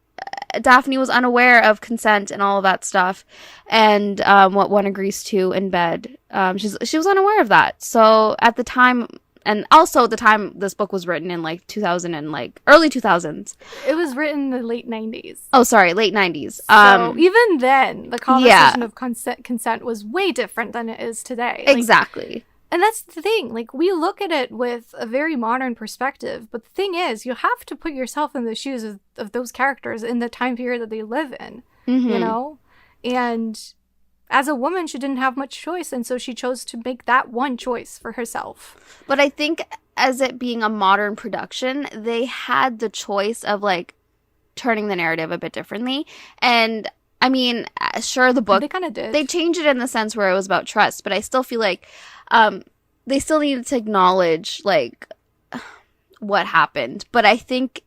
Daphne was unaware of consent and all of that stuff and what one agrees to in bed. She was unaware of that. So at the time, and also at the time this book was written in like 2000 and like early 2000s. It was written in the late 90s. Oh, sorry, late 90s. So even then, the conversation of consent was way different than it is today. Exactly. And that's the thing. Like, we look at it with a very modern perspective. But the thing is, you have to put yourself in the shoes of those characters in the time period that they live in, you know? And as a woman, she didn't have much choice. And so she chose to make that one choice for herself. But I think as it being a modern production, they had the choice of, like, turning the narrative a bit differently. And I mean, sure, the book, they kind of did. They changed it in the sense where it was about trust. But I still feel like they still needed to acknowledge like what happened, but I think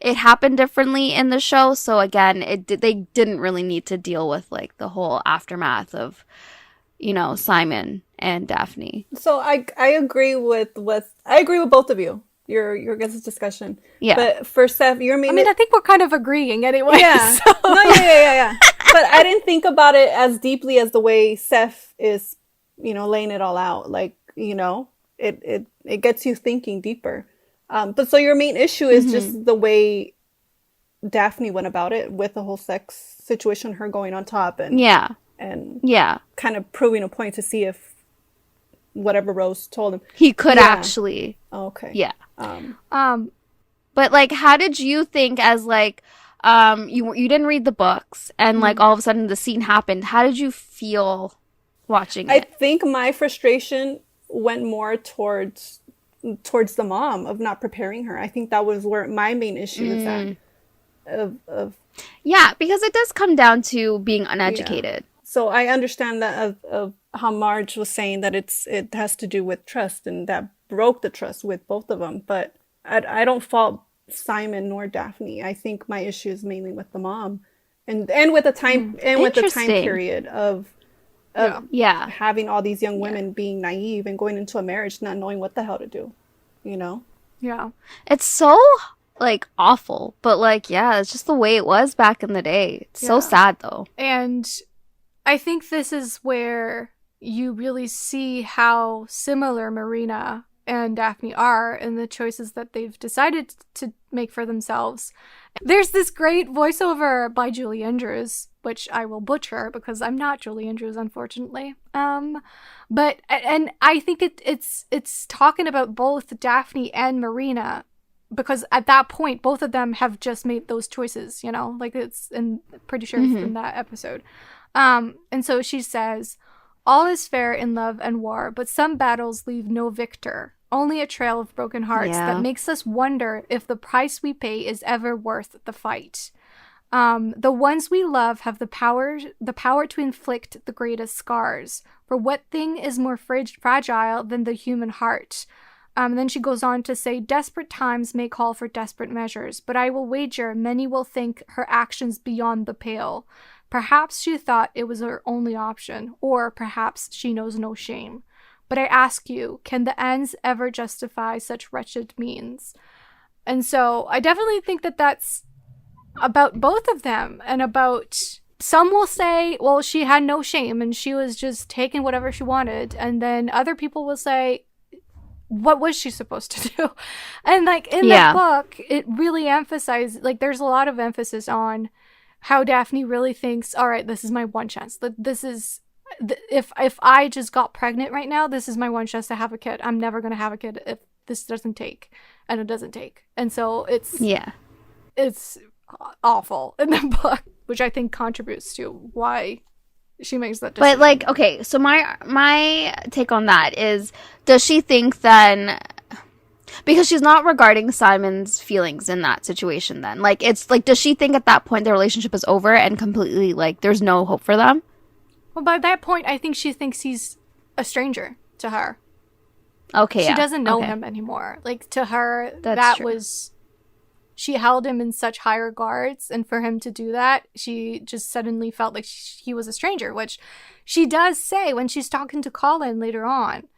it happened differently in the show. So again, they didn't really need to deal with like the whole aftermath of, you know, Simon and Daphne. So I agree with both of you. Your guys' discussion. Yeah. But for Seth, I think we're kind of agreeing anyway. Yeah. So. No, yeah. But I didn't think about it as deeply as the way Seth is, you know, laying it all out. Like, you know, it gets you thinking deeper. But so your main issue is just the way Daphne went about it with the whole sex situation, her going on top and kind of proving a point to see if whatever Rose told him he could actually. Okay. Yeah. But like, how did you think as like you didn't read the books and like all of a sudden the scene happened? How did you feel watching it? I think my frustration went more towards the mom of not preparing her. I think that was where my main issue is at. Yeah, because it does come down to being uneducated. Yeah. So I understand that of how Marge was saying that it has to do with trust, and that broke the trust with both of them. But I don't fault Simon nor Daphne. I think my issue is mainly with the mom, and with the time with the time period of having all these young women being naive and going into a marriage not knowing what the hell to do, you know? Yeah. It's so, like, awful, but, like, yeah, it's just the way it was back in the day. It's so sad, though. And I think this is where you really see how similar Marina and Daphne are in the choices that they've decided to make for themselves. There's this great voiceover by Julie Andrews, which I will butcher because I'm not Julie Andrews, unfortunately. But I think it's talking about both Daphne and Marina, because at that point both of them have just made those choices, you know, like it's, and pretty sure it's in that episode. And so she says, "All is fair in love and war, but some battles leave no victor. Only a trail of broken hearts that makes us wonder if the price we pay is ever worth the fight. The ones we love have the power to inflict the greatest scars. For what thing is more fragile than the human heart?" Then she goes on to say, "Desperate times may call for desperate measures, but I will wager many will think her actions beyond the pale. Perhaps she thought it was her only option, or perhaps she knows no shame. But I ask you, can the ends ever justify such wretched means?" And so I definitely think that that's about both of them, and about, some will say, well, she had no shame and she was just taking whatever she wanted. And then other people will say, what was she supposed to do? And like in the book, it really emphasizes, like there's a lot of emphasis on how Daphne really thinks, all right, this is my one chance. This is, if I just got pregnant right now, this is my one chance to have a kid. I'm never going to have a kid if this doesn't take. And it doesn't take. And so it's awful in the book, which I think contributes to why she makes that decision. But like, okay, so my take on that is, does she think then, because she's not regarding Simon's feelings in that situation then, like, it's like, does she think at that point the relationship is over and completely, like, there's no hope for them? Well, by that point, I think she thinks he's a stranger to her. Okay, she doesn't know him anymore. Like, to her, that was, she held him in such high regards, and for him to do that, she just suddenly felt like he was a stranger, which she does say when she's talking to Colin later on.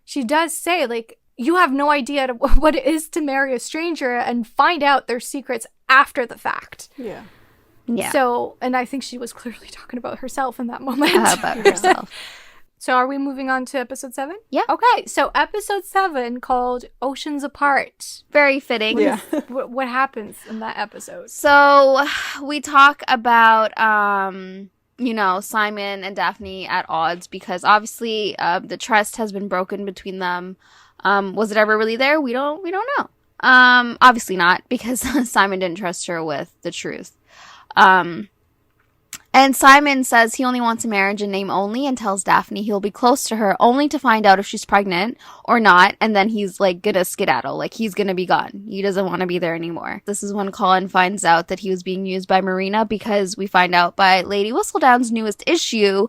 She does say, like, you have no idea what it is to marry a stranger and find out their secrets after the fact. Yeah. Yeah. So, and I think she was clearly talking about herself in that moment. About herself. So are we moving on to episode 7? Yeah. Okay, so episode 7 called Oceans Apart. Very fitting. Yeah. What happens in that episode? So we talk about, you know, Simon and Daphne at odds because obviously the trust has been broken between them. Was it ever really there? We don't know. Obviously not, because Simon didn't trust her with the truth. And Simon says he only wants a marriage in name only and tells Daphne he'll be close to her only to find out if she's pregnant or not. And then he's like gonna skedaddle, like he's gonna be gone. He doesn't want to be there anymore. This is when Colin finds out that he was being used by Marina, because we find out by Lady Whistledown's newest issue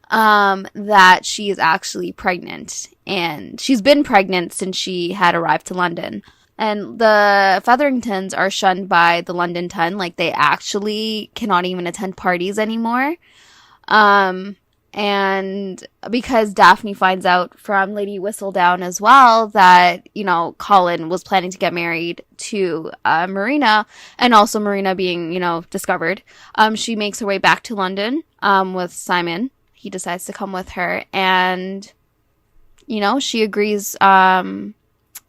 that she is actually pregnant. And she's been pregnant since she had arrived to London. And the Featheringtons are shunned by the London Ton. Like, they actually cannot even attend parties anymore. And because Daphne finds out from Lady Whistledown as well that, you know, Colin was planning to get married to Marina, and also Marina being, you know, discovered, she makes her way back to London with Simon. He decides to come with her, and, you know, she agrees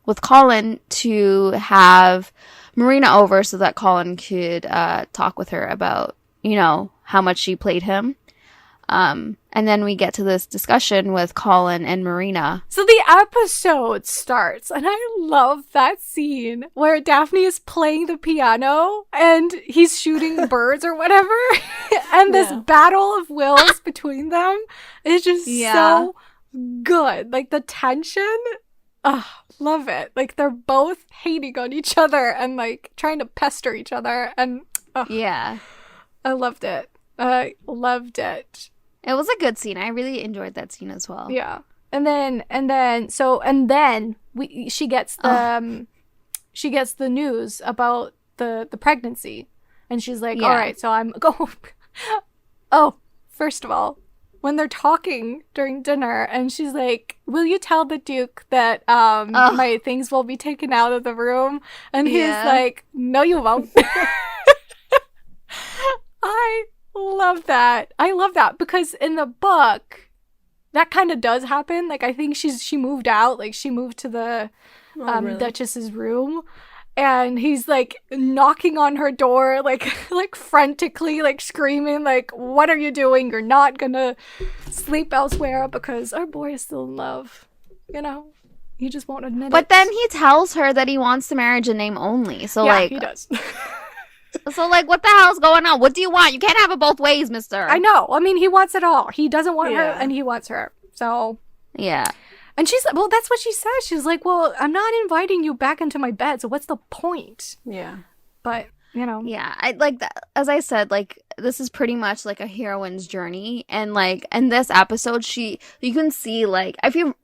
with Colin to have Marina over so that Colin could talk with her about, you know, how much she played him. And then we get to this discussion with Colin and Marina. So the episode starts, and I love that scene where Daphne is playing the piano and he's shooting birds or whatever. And this battle of wills between them is just so good. Like, the tension, love it. Like, they're both hating on each other and like trying to pester each other, and I loved it. I loved it. It was a good scene. I really enjoyed that scene as well. Yeah. And then she gets the news about the pregnancy, and she's like, all right, so I'm go. Oh, first of all, when they're talking during dinner, and she's like, will you tell the Duke that my things will be taken out of the room? And he's like, no, you won't. I love that. I love that because in the book, that kind of does happen. Like, I think she moved out. Like, she moved to the really? Duchess's room. And he's, like, knocking on her door, like frantically, like, screaming, like, what are you doing? You're not gonna sleep elsewhere because our boy is still in love. You know? He just won't admit it. But then he tells her that he wants the marriage in name only. So, yeah, like... he does. So, like, what the hell's going on? What do you want? You can't have it both ways, mister. I know. I mean, he wants it all. He doesn't want her, and he wants her. So... Yeah. And she's like, well, that's what she says. She's like, well, I'm not inviting you back into my bed, so what's the point? Yeah. But, you know. Yeah, I like that. As I said, like, this is pretty much like a heroine's journey. And, like, in this episode, you can see, like, I feel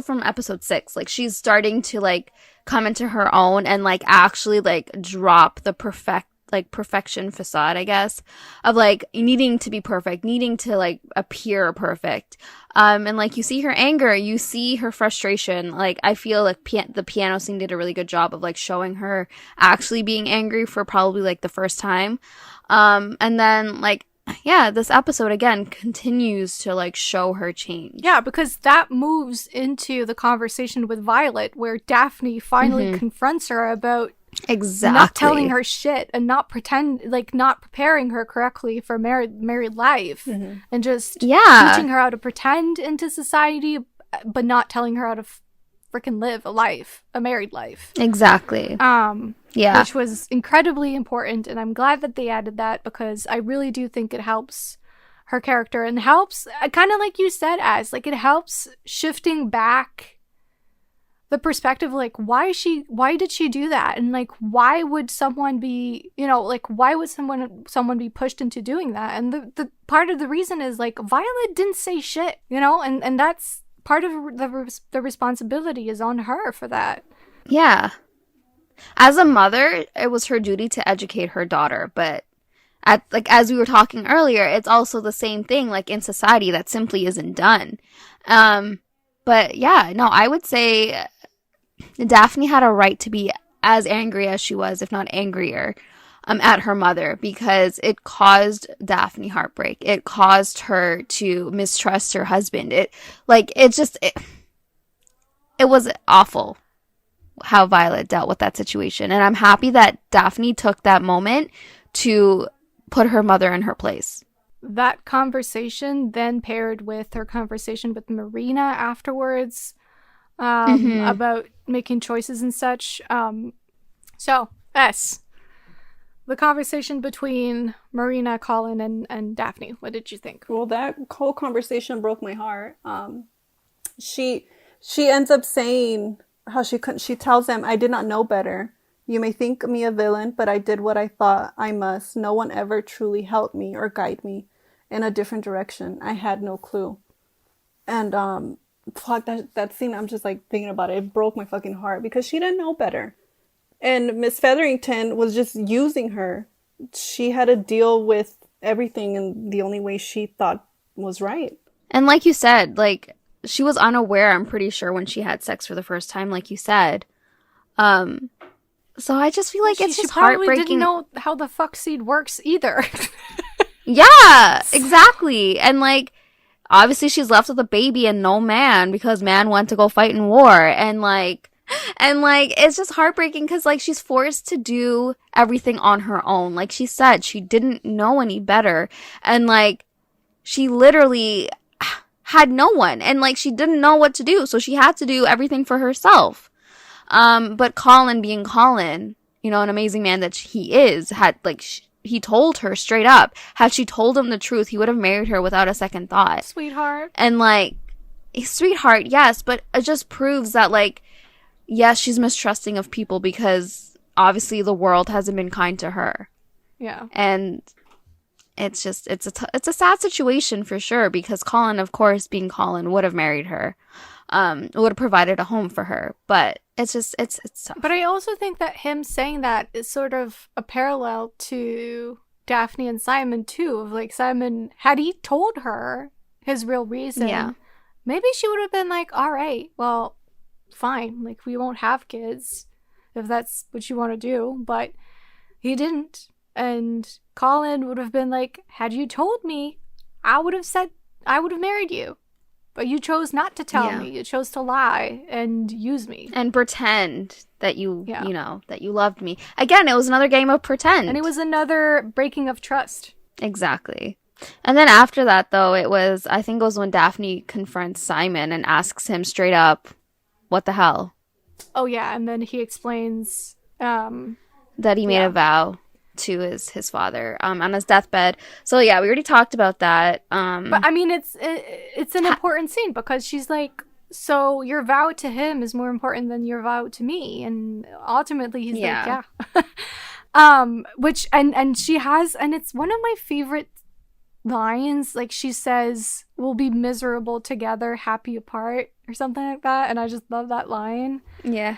from episode 6, like, she's starting to, like, come into her own and, like, actually, like, drop the perfection facade, I guess, of, like, needing to be perfect, needing to, like, appear perfect. And, like, you see her anger, you see her frustration. Like, I feel like the piano scene did a really good job of, like, showing her actually being angry for probably, like, the first time. And then, like, yeah, this episode, again, continues to, like, show her change. Yeah, because that moves into the conversation with Violet, where Daphne finally confronts her about not telling her shit and not preparing her correctly for married life, and just teaching her how to pretend into society, but not telling her how to freaking live a married life. Exactly. Which was incredibly important, and I'm glad that they added that because I really do think it helps her character and helps, kind of like you said, like, it helps shifting back the perspective, like, why did she do that, and, like, why would someone be, you know, like, why would someone be pushed into doing that? And the part of the reason is, like, Violet didn't say shit, you know, and that's part of the responsibility is on her for that. Yeah, as a mother, it was her duty to educate her daughter, but as we were talking earlier, it's also the same thing, like, in society that simply isn't done. But yeah, no, I would say Daphne had a right to be as angry as she was, if not angrier, at her mother, because it caused Daphne heartbreak. It caused her to mistrust her husband. It was awful how Violet dealt with that situation. And I'm happy that Daphne took that moment to put her mother in her place. That conversation then paired with her conversation with Marina afterwards, about making choices and such. So, the conversation between Marina, Colin, and Daphne. What did you think? Well, that whole conversation broke my heart. She ends up saying how she tells them, I did not know better. You may think me a villain, but I did what I thought I must. No one ever truly helped me or guided me in a different direction. I had no clue. And fuck, that scene, I'm just, like, thinking about it. It broke my fucking heart because she didn't know better. And Miss Featherington was just using her. She had to deal with everything in the only way she thought was right. And like you said, like, she was unaware, I'm pretty sure, when she had sex for the first time, like you said. So I just feel like it's just heartbreaking. She probably didn't know how the fuck seed works either. Yeah, exactly. And, like, obviously she's left with a baby and no man because man went to go fight in war. And like, it's just heartbreaking because, like, she's forced to do everything on her own. Like she said, she didn't know any better. And, like, she literally had no one. And, like, she didn't know what to do. So she had to do everything for herself. But Colin, being Colin, you know, an amazing man that he is, had, like, he told her straight up. Had she told him the truth, he would have married her without a second thought. Sweetheart. And, like, sweetheart, yes, but it just proves that, like, yes, she's mistrusting of people because obviously the world hasn't been kind to her. Yeah. And it's just it's a sad situation for sure, because Colin, of course, being Colin, would have married her, would have provided a home for her, but it's just it's tough. But I also think that him saying that is sort of a parallel to Daphne and Simon too, of like, Simon, had he told her his real reason, maybe she would have been like, all right, well, fine, like, we won't have kids if that's what you want to do. But he didn't. And Colin would have been like, had you told me, I would have married you. But you chose not to tell me. You chose to lie and use me. And pretend that you know, that you loved me. Again, it was another game of pretend. And it was another breaking of trust. Exactly. And then after that, though, I think it was when Daphne confronts Simon and asks him straight up, what the hell? Oh, yeah. And then he explains that he made a vow to his father on his deathbed. So yeah, we already talked about that. But I mean, it's an important scene, because she's like, so your vow to him is more important than your vow to me, and ultimately he's like, which and she has, and it's one of my favorite lines. Like, she says, we'll be miserable together, happy apart, or something like that. And I just love that line. Yeah.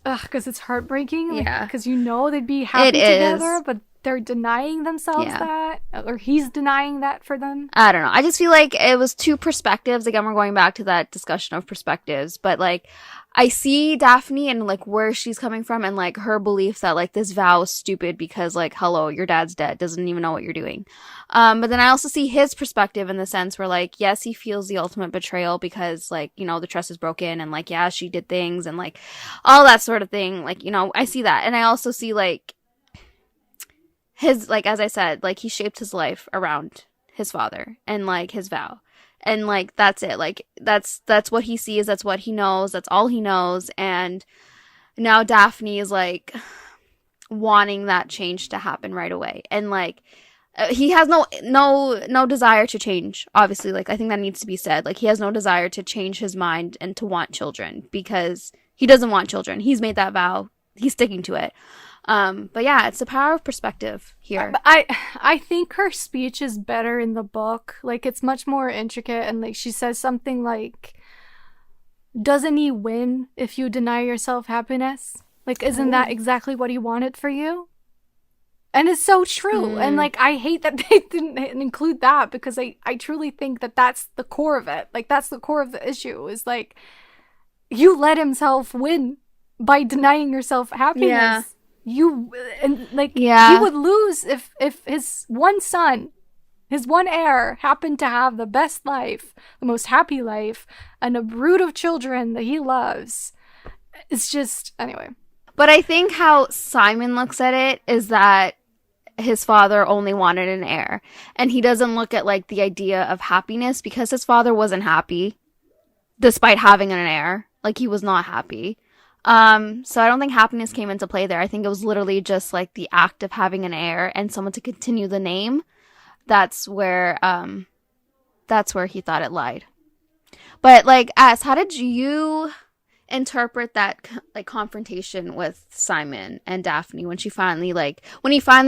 Because it's heartbreaking. Yeah. Because they'd be happy together, but they're denying themselves that. Or he's denying that for them. I don't know. I just feel like it was two perspectives. Again, we're going back to that discussion of perspectives. But, like, I see Daphne and, like, where she's coming from, and, like, her belief that, like, this vow is stupid because, like, hello, your dad's dead. Doesn't even know what you're doing. But then I also see his perspective in the sense where, like, yes, he feels the ultimate betrayal because, like, you know, the trust is broken, and, like, yeah, she did things, and, like, all that sort of thing. Like, you know, I see that. And I also see, like, his, like, as I said, like, he shaped his life around his father and, like, his vow. And, like, that's it. Like, that's what he sees. That's what he knows. That's all he knows. And now Daphne is, like, wanting that change to happen right away. And, like, he has no desire to change. Obviously, like, I think that needs to be said. Like, he has no desire to change his mind and to want children, because he doesn't want children. He's made that vow. He's sticking to it. But yeah, it's the power of perspective here. I think her speech is better in the book. Like, it's much more intricate, and, like, she says something like, doesn't he win if you deny yourself happiness? Like, isn't that exactly what he wanted for you? And it's so true. And, like, I hate that they didn't include that, because I truly think that that's the core of it. Like, that's the core of the issue, is, like, you let himself win by denying yourself happiness. Yeah. He would lose if his one son, his one heir, happened to have the best life, the most happy life, and a brood of children that he loves. It's just, anyway. But I think how Simon looks at it is that his father only wanted an heir. And he doesn't look at, like, the idea of happiness, because his father wasn't happy despite having an heir. Like, he was not happy. So I don't think happiness came into play there. I think it was literally just, like, the act of having an heir and someone to continue the name. That's where he thought it lied. But, like, how did you interpret that, like, confrontation with Simon and Daphne when he finally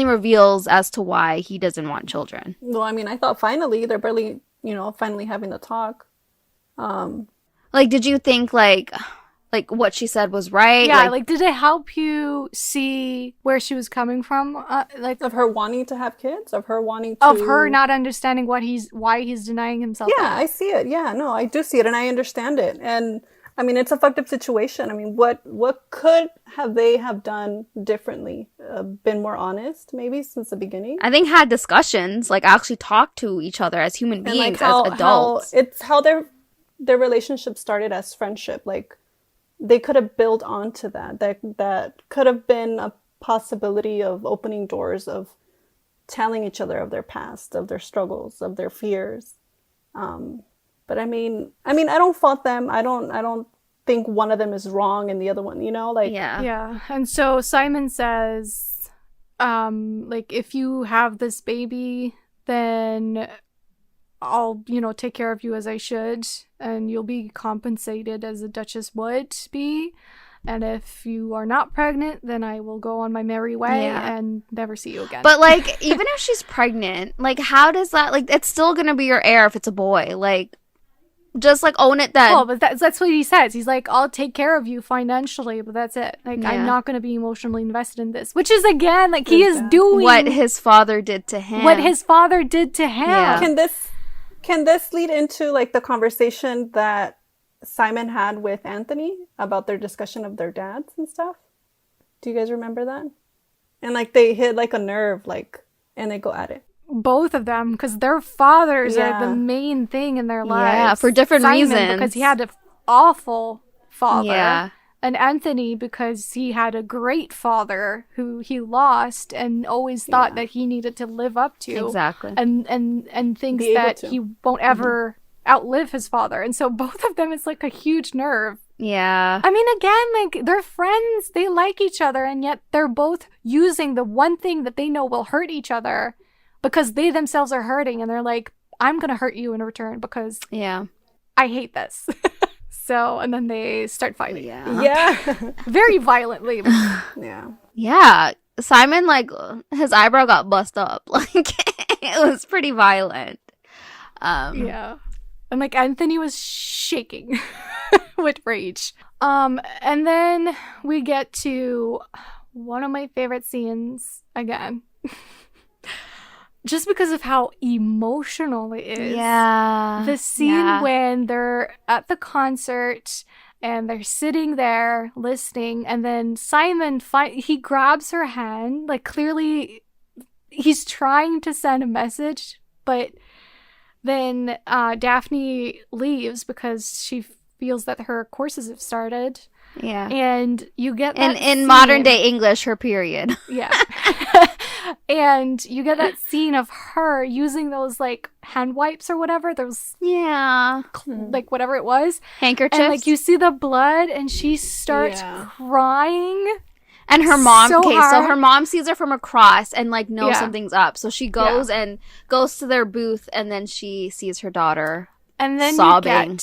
reveals as to why he doesn't want children? Well, I mean, I thought finally they're barely, finally having the talk. Like, did you think, like what she said was right? Yeah, like, did it help you see where she was coming from? Of her wanting to have kids? Of her wanting to... Of her not understanding why he's denying himself. Yeah, I see it. Yeah, no, I do see it, and I understand it. And, I mean, it's a fucked up situation. I mean, what could they have done differently? Been more honest, maybe, since the beginning? I think had discussions, like, actually talked to each other as human beings, as adults. It's how their relationship started as friendship, like, they could have built onto that. That could have been a possibility of opening doors, of telling each other of their past, of their struggles, of their fears. But I mean, I don't fault them. I don't think one of them is wrong and the other one, like... Yeah. And so Simon says, like, if you have this baby, then I'll, take care of you as I should, and you'll be compensated as a duchess would be. And if you are not pregnant, then I will go on my merry way and never see you again. But, like, even if she's pregnant, like, how does that, like, it's still gonna be your heir if it's a boy. Like, just, like, own it then. Well, but that's what he says. He's like, I'll take care of you financially, but that's it. Like, I'm not going to be emotionally invested in this. Which is, again, like, he is doing... what his father did to him. Yeah. Can this lead into, like, the conversation that Simon had with Anthony about their discussion of their dads and stuff? Do you guys remember that? And, like, they hit, like, a nerve, like, and they go at it. Both of them, because their fathers are the main thing in their lives. Yeah, for different reasons. Because he had an awful father. Yeah. And Anthony, because he had a great father who he lost and always thought that he needed to live up to. Exactly. And thinks that he won't ever outlive his father. And so both of them, it's like a huge nerve. Yeah. I mean, again, like, they're friends. They like each other. And yet they're both using the one thing that they know will hurt each other because they themselves are hurting. And they're like, I'm going to hurt you in return because I hate this. So, and then they start fighting. Yeah. Very violently. Yeah. Simon, like, his eyebrow got bust up. Like, it was pretty violent. Yeah. And, like, Anthony was shaking with rage. And then we get to one of my favorite scenes again. Just because of how emotional it is. Yeah. The scene when they're at the concert and they're sitting there listening, and then Simon, he grabs her hand. Like, clearly he's trying to send a message, but then Daphne leaves because she feels that her courses have started. Yeah. And you get that in modern day English, her period. Yeah. And you get that scene of her using those, like, hand wipes or whatever. Those, like, whatever it was. Handkerchiefs. And, like, you see the blood and she starts crying. And her mom, so her mom sees her from across and, like, knows something's up. So she goes to their booth, and then she sees her daughter sobbing.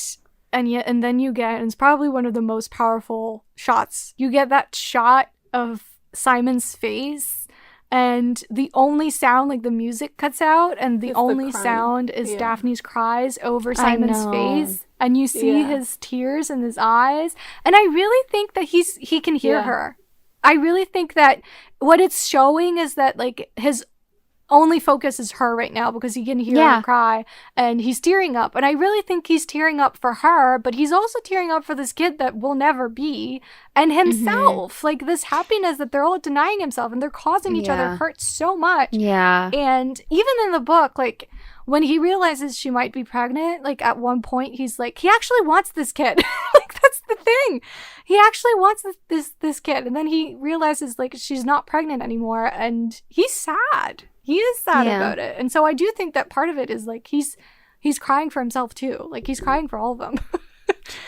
And then you get, and it's probably one of the most powerful shots. You get that shot of Simon's face, and the only sound, like, the music cuts out, and the only sound is Daphne's cries over Simon's face. And you see his tears in his eyes. And I really think that he can hear her. I really think that what it's showing is that, like, his only focus is her right now because he can hear her cry, and he's tearing up. And I really think he's tearing up for her, but he's also tearing up for this kid that will never be, and himself. Like, this happiness that they're all denying himself, and they're causing each other hurt so much. Yeah. And even in the book, like, when he realizes she might be pregnant, like, at one point he's like, he actually wants this kid. Like, that's the thing. He actually wants this kid. And then he realizes, like, she's not pregnant anymore, and he's sad. He is sad about it. And so I do think that part of it is, like, he's crying for himself too. Like, he's crying for all of them.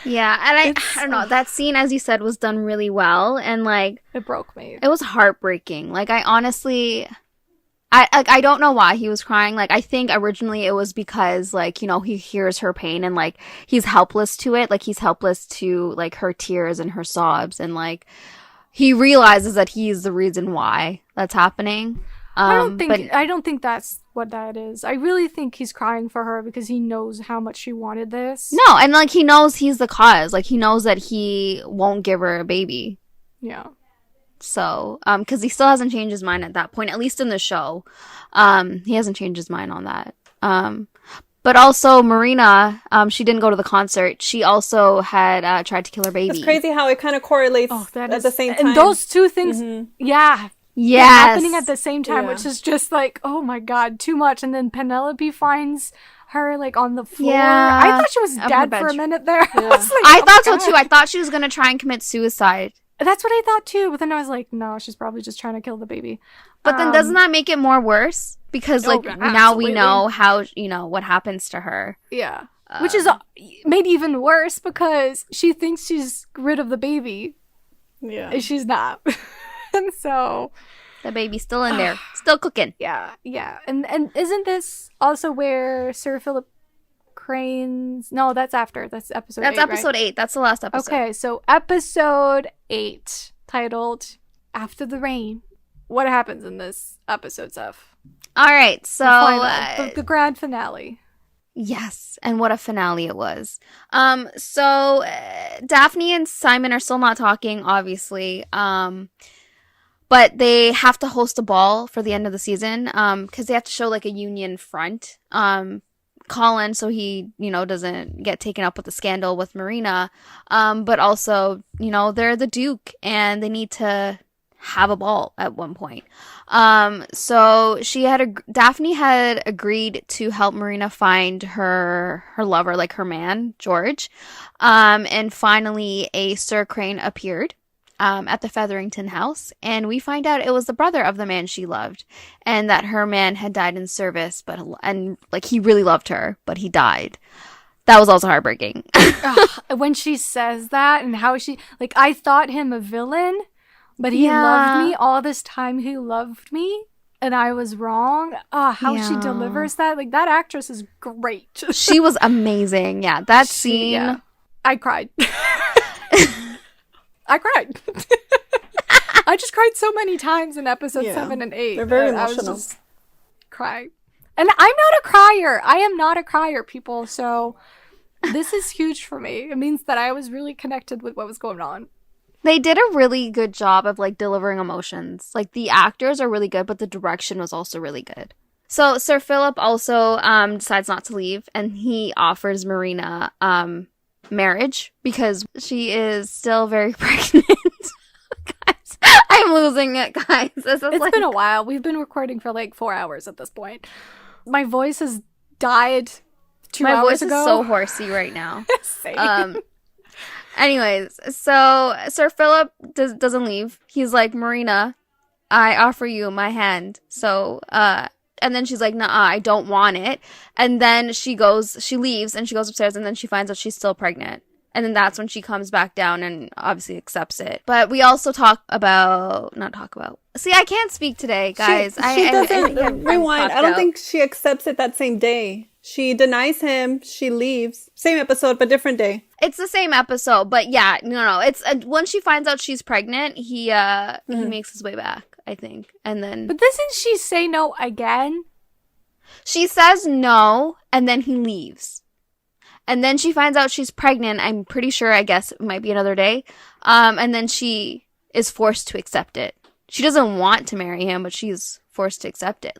Yeah, and I don't know, that scene, as you said, was done really well, and, like, it broke me. It was heartbreaking. Like, I honestly, I don't know why he was crying. Like, I think originally it was because, like, you know, he hears her pain and, like, he's helpless to it. Like, he's helpless to, like, her tears and her sobs, and, like, he realizes that he's the reason why that's happening. I don't think that's what that is. I really think he's crying for her because he knows how much she wanted this. No, and, like, he knows he's the cause. Like, he knows that he won't give her a baby. Yeah. So, because he still hasn't changed his mind at that point, at least in the show. He hasn't changed his mind on that. But also, Marina, she didn't go to the concert. She also had tried to kill her baby. It's crazy how it kind of correlates at the same time. And those two things, happening at the same time, which is just like, oh my god, too much. And then Penelope finds her, like, on the floor. Yeah, I thought she was dead for a minute there. Yeah. I thought so too. I thought she was going to try and commit suicide. That's what I thought too, but then I was like, no, she's probably just trying to kill the baby. But then doesn't that make it more worse? Because, like, now we know how, you know, what happens to her. Yeah. Which is made even worse because she thinks she's rid of the baby. Yeah. And she's not. And so the baby's still in there, still cooking. Yeah. And isn't this also where Sir Philip Cranes. No, that's after. That's episode 8, That's episode 8. That's the last episode. Okay, so episode 8, titled After the Rain. What happens in this episode, Zeph? All right, so... the grand finale. Yes, and what a finale it was. So Daphne and Simon are still not talking, obviously. But they have to host a ball for the end of the season, because they have to show, like, a union front. Colin, so he, doesn't get taken up with the scandal with Marina. But also, they're the Duke, and they need to have a ball at one point. So Daphne had agreed to help Marina find her lover, like her man, George. And finally a Sir Crane appeared at the Featherington house, and we find out it was the brother of the man she loved, and that her man had died in service, and he really loved her, but he died. That was also heartbreaking. When she says that, and how she, I thought him a villain, but he loved me all this time. He loved me, and I was wrong. How she delivers that. That actress is great. She was amazing. Yeah, that scene. Yeah. I cried. I cried. I just cried so many times in episode 7 and 8. They're very emotional. I was just crying. And I'm not a crier. I am not a crier, people. So this is huge for me. It means that I was really connected with what was going on. They did a really good job of delivering emotions. The actors are really good, but the direction was also really good. So Sir Philip also decides not to leave, and he offers Marina marriage because she is still very pregnant. Guys, I'm losing it, guys. It's been a while. We've been recording for 4 hours at this point. My voice has died 2 hours ago. My voice is so horsey right now. Same. Anyways, so Sir Philip doesn't leave. He's like, Marina, I offer you my hand. So, and then she's like, nah, I don't want it. And then she leaves and she goes upstairs, and then she finds out she's still pregnant. And then that's when she comes back down and obviously accepts it. But we also see, I can't speak today, guys. She doesn't rewind. I don't think she accepts it that same day. She denies him. She leaves. Same episode, but different day. It's the same episode, but yeah, no. It's once she finds out she's pregnant, he makes his way back, I think, and then. But doesn't she say no again? She says no, and then he leaves, and then she finds out she's pregnant. I'm pretty sure. I guess it might be another day, and then she is forced to accept it. She doesn't want to marry him, but she's forced to accept it.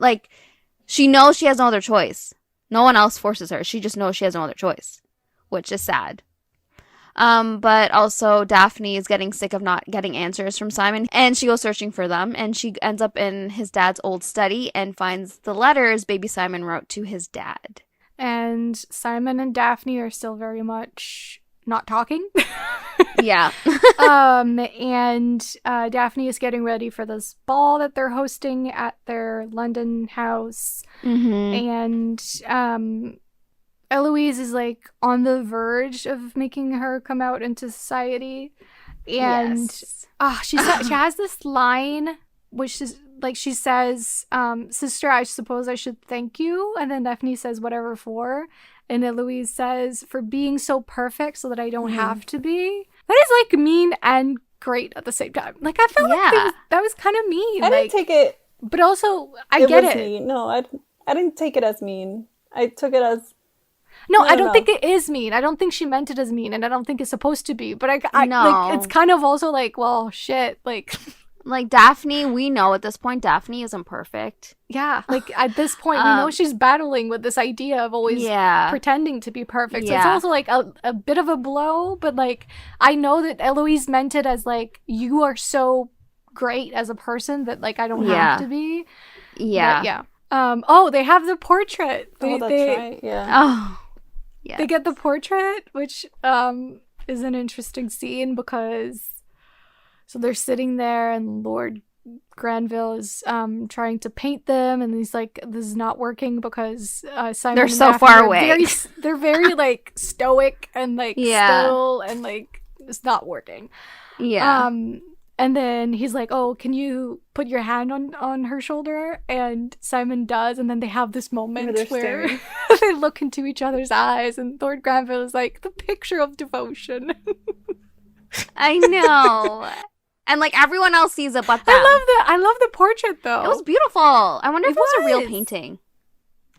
She knows she has no other choice. No one else forces her. She just knows she has no other choice, which is sad. But also Daphne is getting sick of not getting answers from Simon, and she goes searching for them, and she ends up in his dad's old study and finds the letters baby Simon wrote to his dad. And Simon and Daphne are still very much not talking. Yeah. And Daphne is getting ready for this ball that they're hosting at their London house. Mm-hmm. And Eloise is on the verge of making her come out into society. And she has this line which is she says, sister, I suppose I should thank you. And then Daphne says, whatever for. And Eloise says, for being so perfect so that I don't have to be. That is mean and great at the same time. I felt that was kind of mean. I didn't take it. But also, I get it. Mean. No, I didn't take it as mean. I took it as. No, I don't think it is mean. I don't think she meant it as mean, and I don't think it's supposed to be. But I it's kind of also well, shit, Daphne, we know at this point Daphne isn't perfect. Yeah, at this point, we know she's battling with this idea of always pretending to be perfect. So it's also a bit of a blow, but I know that Eloise meant it as you are so great as a person that I don't have to be. Yeah. But, yeah. They have the portrait. That's right. Yeah. Oh. Yeah. They get the portrait, which is an interesting scene because so they're sitting there and Lord Granville is trying to paint them, and he's like, this is not working because Simon they're and so Daphne far away. They're very stoic and still and it's not working. Yeah. And then he's like, oh, can you put your hand on her shoulder? And Simon does. And then they have this moment where they look into each other's eyes. And Lord Granville is like, the picture of devotion. I know. And like everyone else sees it but them. I love the portrait though. It was beautiful. I wonder if it was a real painting.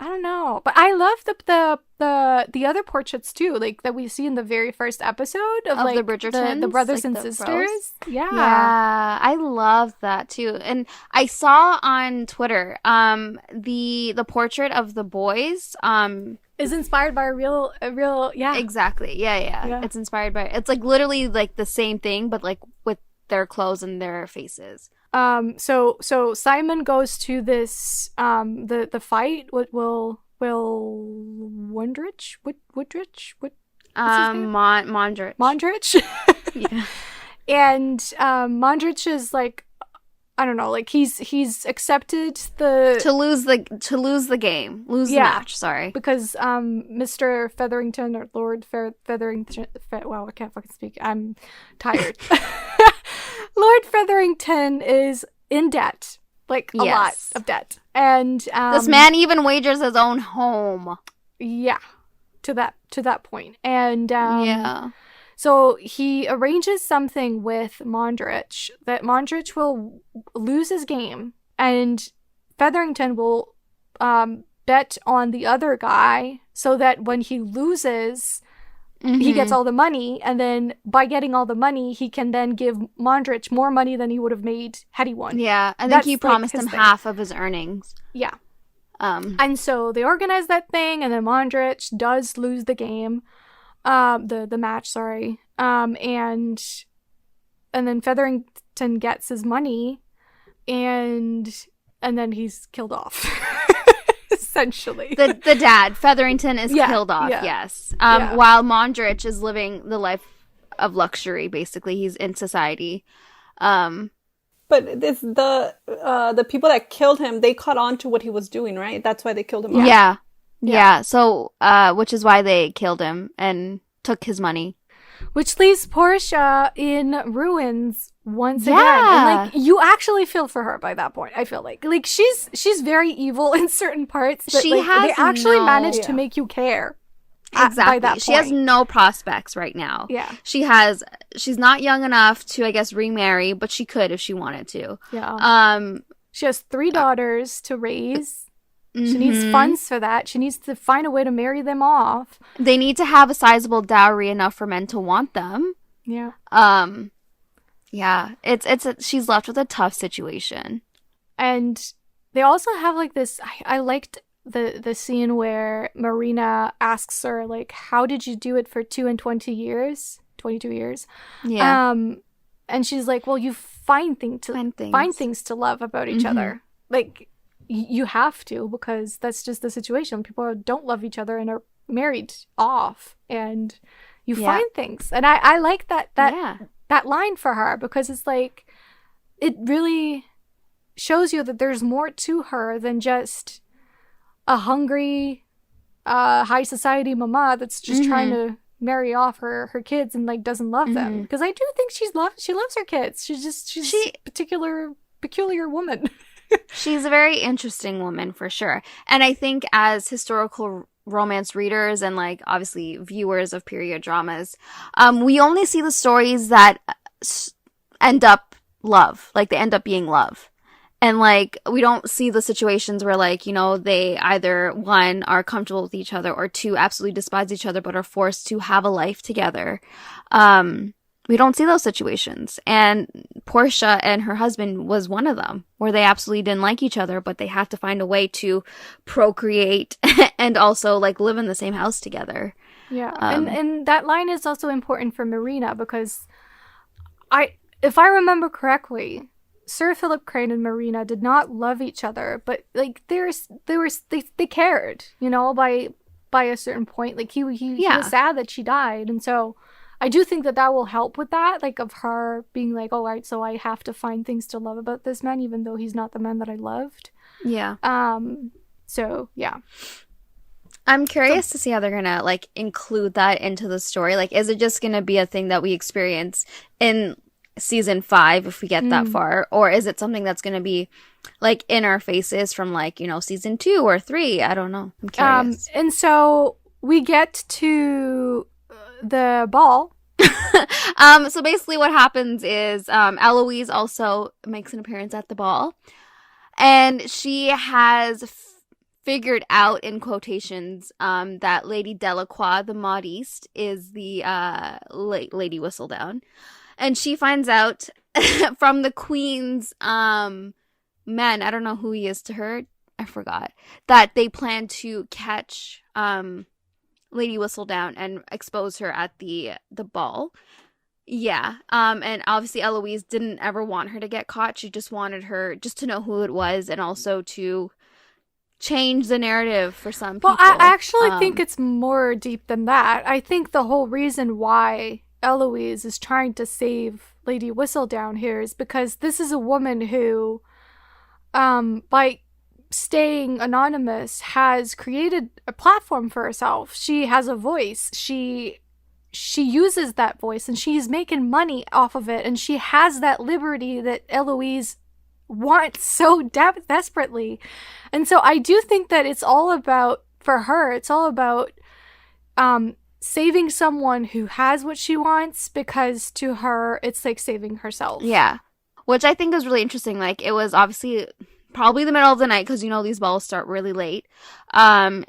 I don't know, but I love the other portraits too, like that we see in the very first episode of like the Bridgertons, the brothers like and sisters. Yeah, I love that too. And I saw on Twitter, the portrait of the boys, is inspired by a real, yeah, exactly, yeah. It's inspired by. It's like literally like the same thing, but like with their clothes and their faces. So Simon goes to this the fight. What will Woodrich? Mondrich. Yeah. And Mondrich is like, I don't know, like he's accepted to lose the game, the match. Sorry, because Mr. Featherington or Lord Featherington. Wow, I can't fucking speak. I'm tired. Lord Featherington is in debt, like a lot of debt, and this man even wagers his own home. Yeah, to that point, and so he arranges something with Mondrich that Mondrich will lose his game, and Featherington will bet on the other guy so that when he loses. Mm-hmm. He gets all the money, and then by getting all the money, he can then give Mondrich more money than he would have made had he won. Yeah, I think he promised him half of his earnings. Yeah. And so they organize that thing, and then Mondrich does lose the game, the match, sorry. And then Featherington gets his money, and then he's killed off. Essentially. The dad, Featherington, is killed off, yes. While Mondrich is living the life of luxury, basically. He's in society. But it's the people that killed him, they caught on to what he was doing, right? That's why they killed him off. Yeah. So, which is why they killed him and took his money. Which leaves Portia in ruins once again. And like you actually feel for her by that point, I feel like. Like she's very evil in certain parts, but they actually managed to make you care. Exactly. By that point. She has no prospects right now. Yeah. She's not young enough to, I guess, remarry, but she could if she wanted to. Yeah. She has 3 daughters to raise. She needs funds for that. She needs to find a way to marry them off. They need to have a sizable dowry enough for men to want them. Yeah. Yeah. She's left with a tough situation. And they also have like this. I liked the scene where Marina asks her like, "How did you do it for 22 years?" Yeah. And she's like, "Well, you find things to love about each other, like." You have to, because that's just the situation. People don't love each other and are married off, and you find things. And I like that line for her, because it's like it really shows you that there's more to her than just a hungry high society mama that's just trying to marry off her kids and like doesn't love them. Because I do think she loves her kids. She's a peculiar woman. She's a very interesting woman for sure. And I think as historical romance readers and like obviously viewers of period dramas, we only see the stories that end up love, like they end up being love. And like we don't see the situations where like, you know, they either 1 are comfortable with each other or 2 absolutely despise each other but are forced to have a life together. We don't see those situations. And Portia and her husband was one of them, where they absolutely didn't like each other, but they have to find a way to procreate and also like live in the same house together. Yeah. And that line is also important for Marina, because if I remember correctly, Sir Philip Crane and Marina did not love each other, but like they cared, you know, by a certain point. Like he was sad that she died, and so I do think that will help with that, like of her being like, all right, so I have to find things to love about this man, even though he's not the man that I loved. Yeah. So yeah. I'm curious to see how they're gonna like include that into the story. Like, is it just gonna be a thing that we experience in season 5 if we get that far, or is it something that's going to be like in our faces from like, you know, season 2 or 3? I don't know. I'm curious. And so we get to the ball. So basically what happens is Eloise also makes an appearance at the ball, and she has figured out, in quotations, that Lady Delacroix, the modiste, is the Lady Whistledown. And she finds out from the Queen's men, I don't know who he is to her, I forgot, that they plan to catch Lady Whistledown and expose her at the ball. Yeah. And obviously Eloise didn't ever want her to get caught. She just wanted her just to know who it was, and also to change the narrative for some people. Well, I actually think it's more deep than that. I think the whole reason why Eloise is trying to save Lady Whistledown here is because this is a woman who, by staying anonymous, has created a platform for herself. She has a voice. She uses that voice, and she's making money off of it, and she has that liberty that Eloise wants so desperately. And so I do think that it's all about, for her, it's all about saving someone who has what she wants, because to her, it's like saving herself. Yeah. Which I think is really interesting. Like, it was obviously probably the middle of the night, because, you know, these balls start really late. And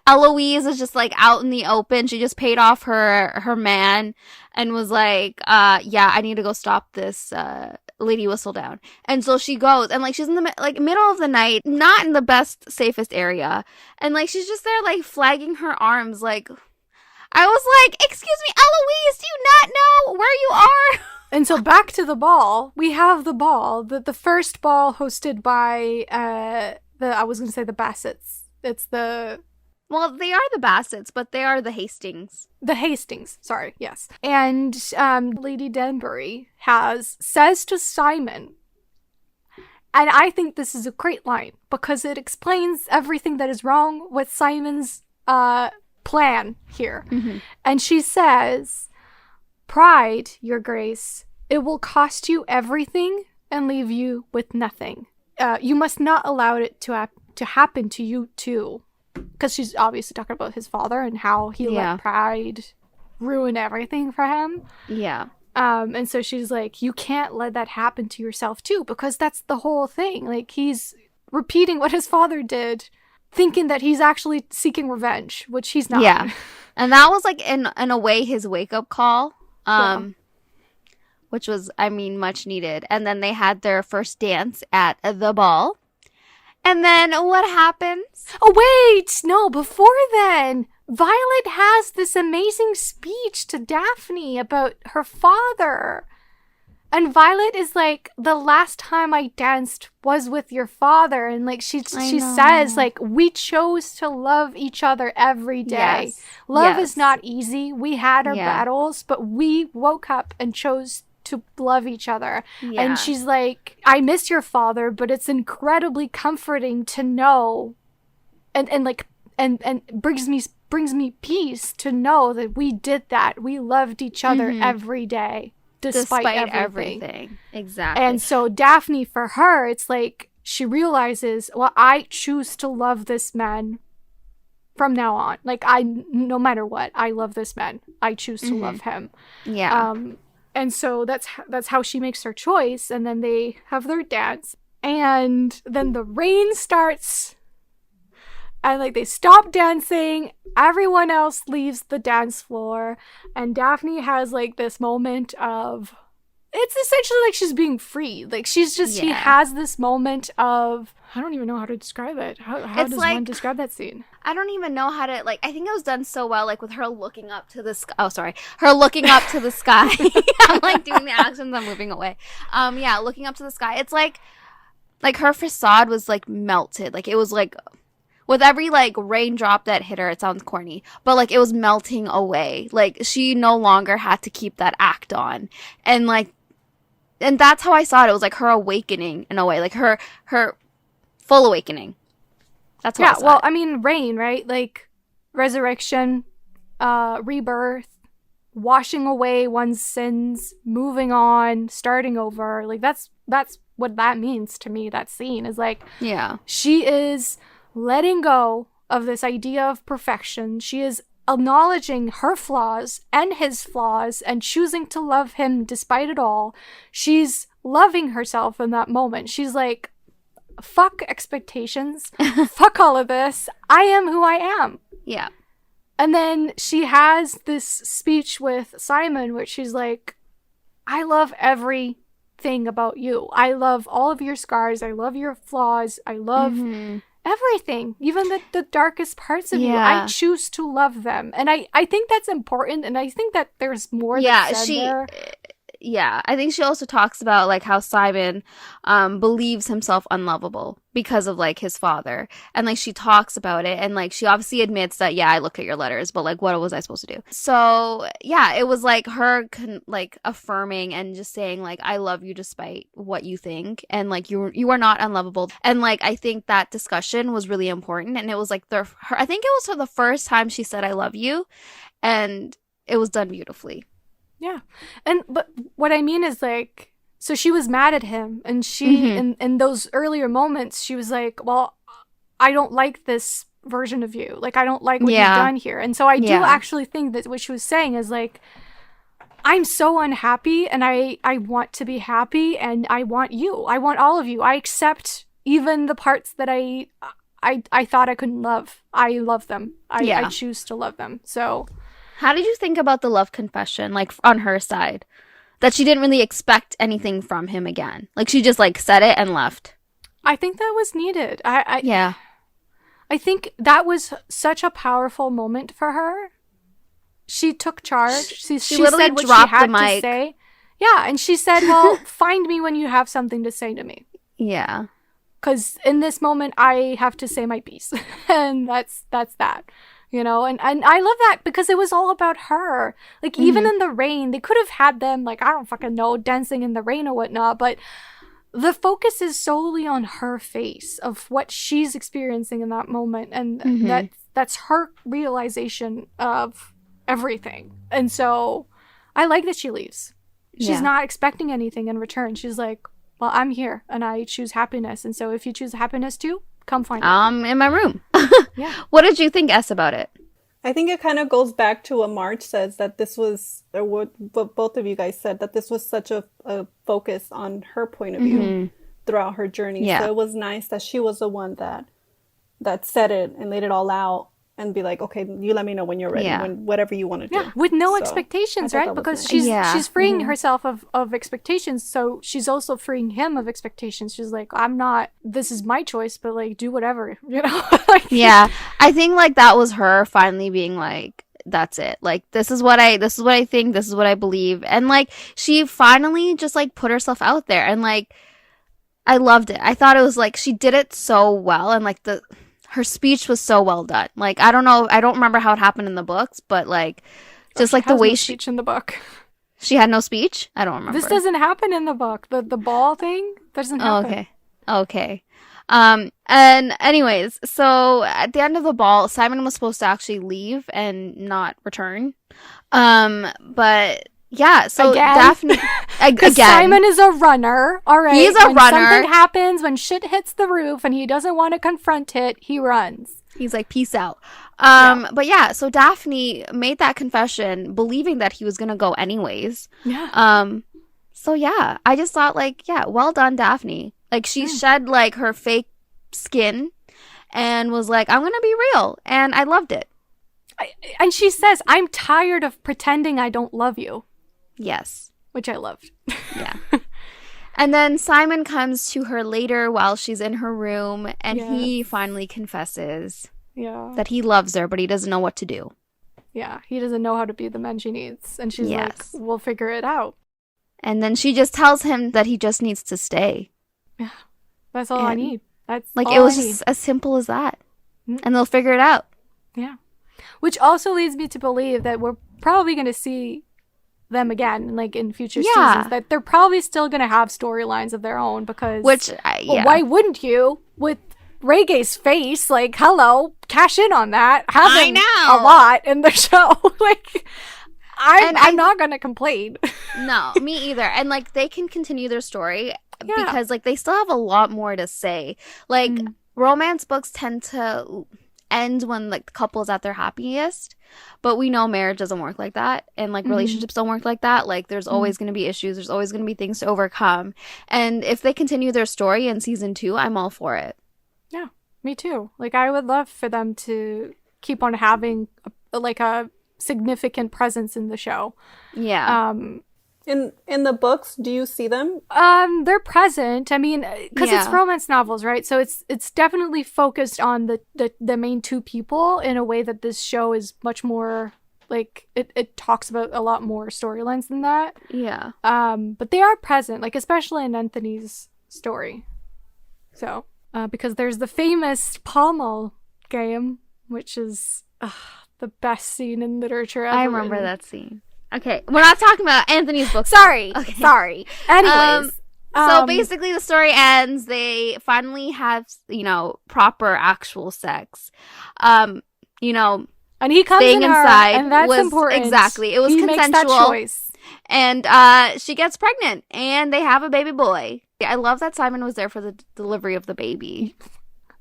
Eloise is just, like, out in the open. She just paid off her man and was like, yeah, I need to go stop this Lady Whistledown. And so she goes, and, like, she's in the, like, middle of the night, not in the best, safest area. And, like, she's just there, like, flagging her arms, like, I was like, excuse me, Eloise, do you not know where you are? And so back to the ball. We have the ball, the first ball hosted by I was going to say the Bassets. It's the... Well, they are the Bassets, but they are the Hastings. The Hastings, sorry, yes. And Lady Danbury says to Simon, and I think this is a great line, because it explains everything that is wrong with Simon's plan here. Mm-hmm. And she says, "Pride, Your Grace, it will cost you everything and leave you with nothing. You must not allow it to happen to you too." Because she's obviously talking about his father and how he let pride ruin everything for him. Yeah. And so she's like, you can't let that happen to yourself too, because that's the whole thing. Like, he's repeating what his father did, thinking that he's actually seeking revenge, which he's not. Yeah. And that was, like, in a way, his wake-up call. Which was, I mean, much needed. And then they had their first dance at the ball. And then what happens? Oh, wait! No, before then, Violet has this amazing speech to Daphne about her father. And Violet is like, the last time I danced was with your father. And, like, she says, like, we chose to love each other every day. Yes. Love is not easy. We had our battles, but we woke up and chose to love each other. Yeah. And she's like, I miss your father, but it's incredibly comforting to know and brings me peace to know that we did that. We loved each other every day. Despite everything. Exactly. And so Daphne, for her, it's like she realizes, well, I choose to love this man from now on. Like, no matter what, I love this man. I choose to love him. Yeah. And so that's how she makes her choice. And then they have their dance. And then the rain starts. And, like, they stop dancing. Everyone else leaves the dance floor. And Daphne has, like, this moment of... It's essentially like she's being free. Like, she's just... She has this moment of... I don't even know how to describe it. How does one describe that scene? I don't even know how to... Like, I think it was done so well, like, with her looking up to the sky. Oh, sorry. Her looking up to the sky. I'm, like, doing the actions. I'm moving away. Yeah, looking up to the sky. It's like her facade was, like, melted. Like, it was, like... With every, like, raindrop that hit her, it sounds corny, but, like, it was melting away. Like, she no longer had to keep that act on. And, like, and that's how I saw it. It was, like, her awakening in a way. Like, her full awakening. That's how I saw it. I mean, rain, right? Like, resurrection, rebirth, washing away one's sins, moving on, starting over. Like, that's what that means to me. That scene is like, yeah, she is letting go of this idea of perfection. She is acknowledging her flaws and his flaws and choosing to love him despite it all. She's loving herself in that moment. She's like, fuck expectations. Fuck all of this. I am who I am. Yeah. And then she has this speech with Simon, which she's like, I love everything about you. I love all of your scars. I love your flaws. I love everything, even the darkest parts of you. I choose to love them. And I think that's important. And I think that there's more that's said there. Yeah, I think she also talks about like how Simon believes himself unlovable because of like his father, and like she talks about it, and like she obviously admits that I look at your letters, but like what was I supposed to do? So yeah, it was like her like affirming and just saying like I love you despite what you think, and like you are not unlovable. And like I think that discussion was really important, and it was like I think it was for the first time she said I love you, and it was done beautifully. Yeah. But what I mean is like, so she was mad at him, and she, in those earlier moments, she was like, well, I don't like this version of you. Like, I don't like what you've done here. And so I do actually think that what she was saying is like, I'm so unhappy, and I want to be happy, and I want you. I want all of you. I accept even the parts that I thought I couldn't love. I love them. I choose to love them. So... How did you think about the love confession, like, on her side? That she didn't really expect anything from him again. Like, she just, like, said it and left. I think that was needed. I think that was such a powerful moment for her. She took charge. She literally said what dropped she had the mic. To say. Yeah, and she said, well, find me when you have something to say to me. Yeah. Because in this moment, I have to say my piece. And that's that. You know, and I love that because it was all about her. Like, even in the rain, they could have had them, like, I don't fucking know, dancing in the rain or whatnot, but the focus is solely on her face of what she's experiencing in that moment, and that's her realization of everything. And so I like that she leaves. She's not expecting anything in return. She's like, well, I'm here, and I choose happiness, and so if you choose happiness too, come find it. In my room. Yeah. What did you think, S, about it? I think it kind of goes back to what Marge says, that this was, or what both of you guys said, that this was such a focus on her point of view throughout her journey. Yeah. So it was nice that she was the one that said it and laid it all out and be like, okay, you let me know when you're ready, when whatever you want to do. Yeah, with no expectations, right? Because nice. she's freeing herself of expectations, so she's also freeing him of expectations. She's like, this is my choice, but like, do whatever, you know? Like, yeah, I think like that was her finally being like, that's it. Like, this is what I think, this is what I believe. And like, she finally just like put herself out there, and like, I loved it. I thought it was like, she did it so well, and like her speech was so well done. Like, I don't know, I don't remember how it happened in the books, but like, just like the way speech in the book. She had no speech? I don't remember. This doesn't happen in the book. The ball thing doesn't happen. Okay. And anyways, so at the end of the ball, Simon was supposed to actually leave and not return. But yeah, so again? Daphne again. Simon is a runner. All right. He's a runner. When something happens, when shit hits the roof and he doesn't want to confront it, he runs. He's like, peace out. But yeah, so Daphne made that confession believing that he was gonna go anyways. Yeah. So yeah, I just thought like, yeah, well done, Daphne. Like, she shed like her fake skin and was like, I'm gonna be real, and I loved it. And she says, I'm tired of pretending I don't love you. Yes. Which I loved. Yeah. And then Simon comes to her later while she's in her room, and he finally confesses that he loves her, but he doesn't know what to do. Yeah, he doesn't know how to be the man she needs. And she's like, we'll figure it out. And then she just tells him that he just needs to stay. Yeah, that's all I need. That's like, all it was I need. just as simple as that. And they'll figure it out. Yeah. Which also leads me to believe that we're probably going to see them again, like in future seasons. That they're probably still going to have storylines of their own because... why wouldn't you? With Reggae's face, like, hello, cash in on that. Having a lot in the show. Like, I'm not gonna complain. No, me either. And like they can continue their story because like they still have a lot more to say. Like romance books tend to end when like the couple is at their happiest, but we know marriage doesn't work like that, and like relationships don't work like that. Like there's always going to be issues, there's always going to be things to overcome, and if they continue their story in season 2, I'm all for it. Yeah, me too. Like I would love for them to keep on having a significant presence in the show. In the books, do you see them? They're present. I mean, because it's romance novels, right? So it's definitely focused on the main two people in a way that this show is much more like it talks about a lot more storylines than that. Yeah. But they are present, like especially in Anthony's story. So, because there's the famous Pommel game, which is the best scene in literature ever. I remember that scene. Okay, we're not talking about Anthony's book. Sorry. Anyways. So basically the story ends. They finally have, proper actual sex. And he comes in inside, and that's important. Exactly. It was consensual. Makes that choice. And she gets pregnant, and they have a baby boy. I love that Simon was there for the delivery of the baby.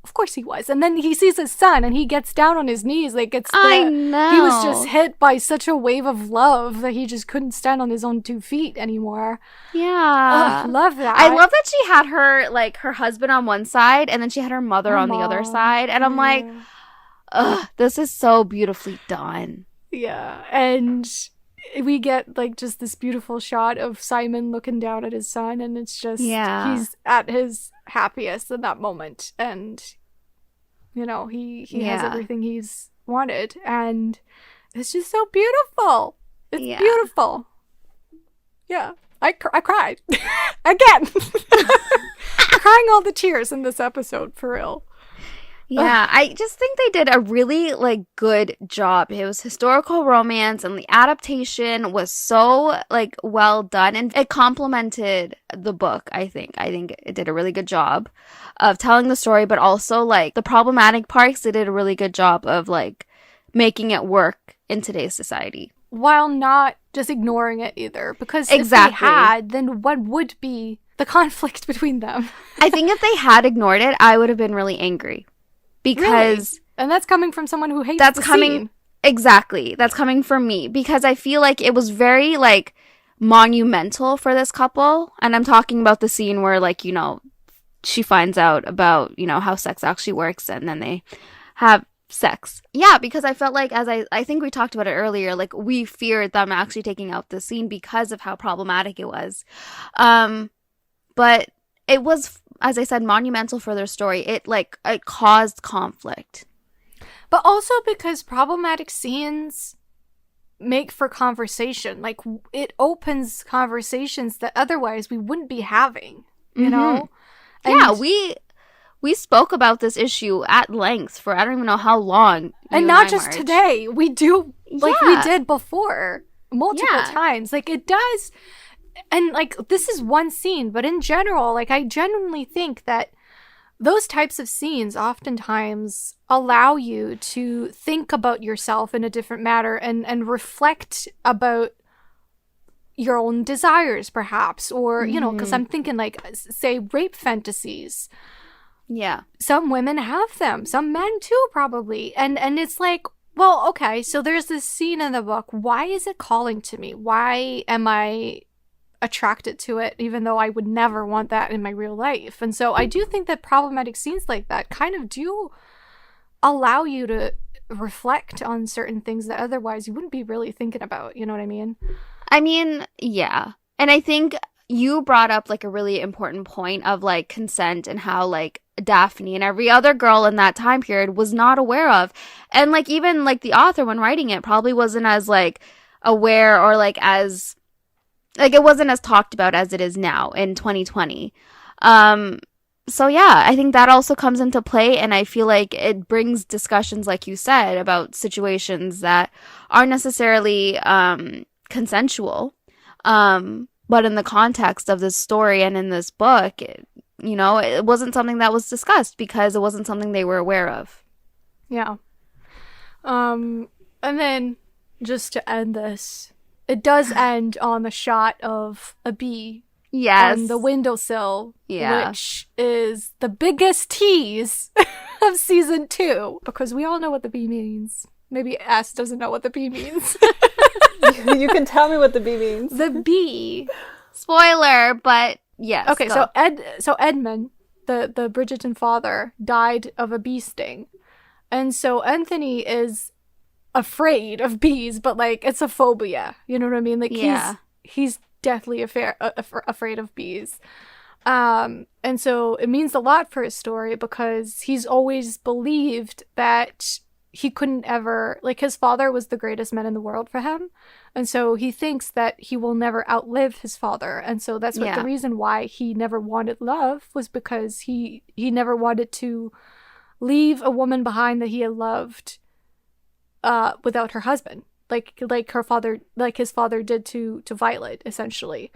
Of course he was. And then he sees his son and he gets down on his knees. I know. He was just hit by such a wave of love that he just couldn't stand on his own 2 feet anymore. Yeah. Love that. I love that she had her husband on one side and then she had her mother on the other side. And I'm like, ugh, this is so beautifully done. Yeah. And we get just this beautiful shot of Simon looking down at his son, and it's just he's at his happiest in that moment, and he has everything he's wanted, and it's just so beautiful. It's beautiful. Yeah, I cried again. Crying all the tears in this episode, for real. Yeah, I just think they did a really good job. It was historical romance, and the adaptation was so well done, and it complemented the book. I think it did a really good job of telling the story, but also the problematic parts. They did a really good job of making it work in today's society, while not just ignoring it either. Because if they had, then what would be the conflict between them? I think if they had ignored it, I would have been really angry. Because really? And that's coming from someone who hates the scene. Exactly. That's coming from me. Because I feel like it was very monumental for this couple. And I'm talking about the scene where she finds out about, how sex actually works, and then they have sex. Yeah, because I felt like, as I think we talked about it earlier, we feared them actually taking out the scene because of how problematic it was. But it was, as I said, monumental for their story. It caused conflict. But also because problematic scenes make for conversation. It opens conversations that otherwise we wouldn't be having, you know? And yeah, we spoke about this issue at length for I don't even know how long. And not just today. We do, we did before, multiple times. It does... And, this is one scene, but in general, I genuinely think that those types of scenes oftentimes allow you to think about yourself in a different manner and reflect about your own desires, perhaps, or, because I'm thinking, say, rape fantasies. Yeah. Some women have them. Some men, too, probably. And it's well, okay, so there's this scene in the book. Why is it calling to me? Why am I attracted to it, even though I would never want that in my real life? And so I do think that problematic scenes like that kind of do allow you to reflect on certain things that otherwise you wouldn't be really thinking about. You know what I mean? I mean, yeah. And I think you brought up a really important point of consent, and how Daphne and every other girl in that time period was not aware of. And even the author, when writing it, probably wasn't as aware, or as it wasn't as talked about as it is now in 2020. So yeah, I think that also comes into play, and I feel like it brings discussions, like you said, about situations that aren't necessarily consensual. But in the context of this story and in this book, it wasn't something that was discussed because it wasn't something they were aware of. Yeah. And then, just to end this, it does end on the shot of a bee Yes. on the windowsill, which is the biggest tease of season 2, because we all know what the bee means. Maybe S doesn't know what the bee means. You can tell me what the bee means. The bee. Spoiler, but yes. Okay, so Edmund, the Bridgerton father, died of a bee sting. And so Anthony is afraid of bees, but like it's a phobia. You know what I mean? Like he's deathly afraid of bees. And so it means a lot for his story because he's always believed that he couldn't ever, like, his father was the greatest man in the world for him. And so he thinks that he will never outlive his father. And so that's what the reason why he never wanted love was because he never wanted to leave a woman behind that he had loved without her husband. Like his father did to Violet, essentially.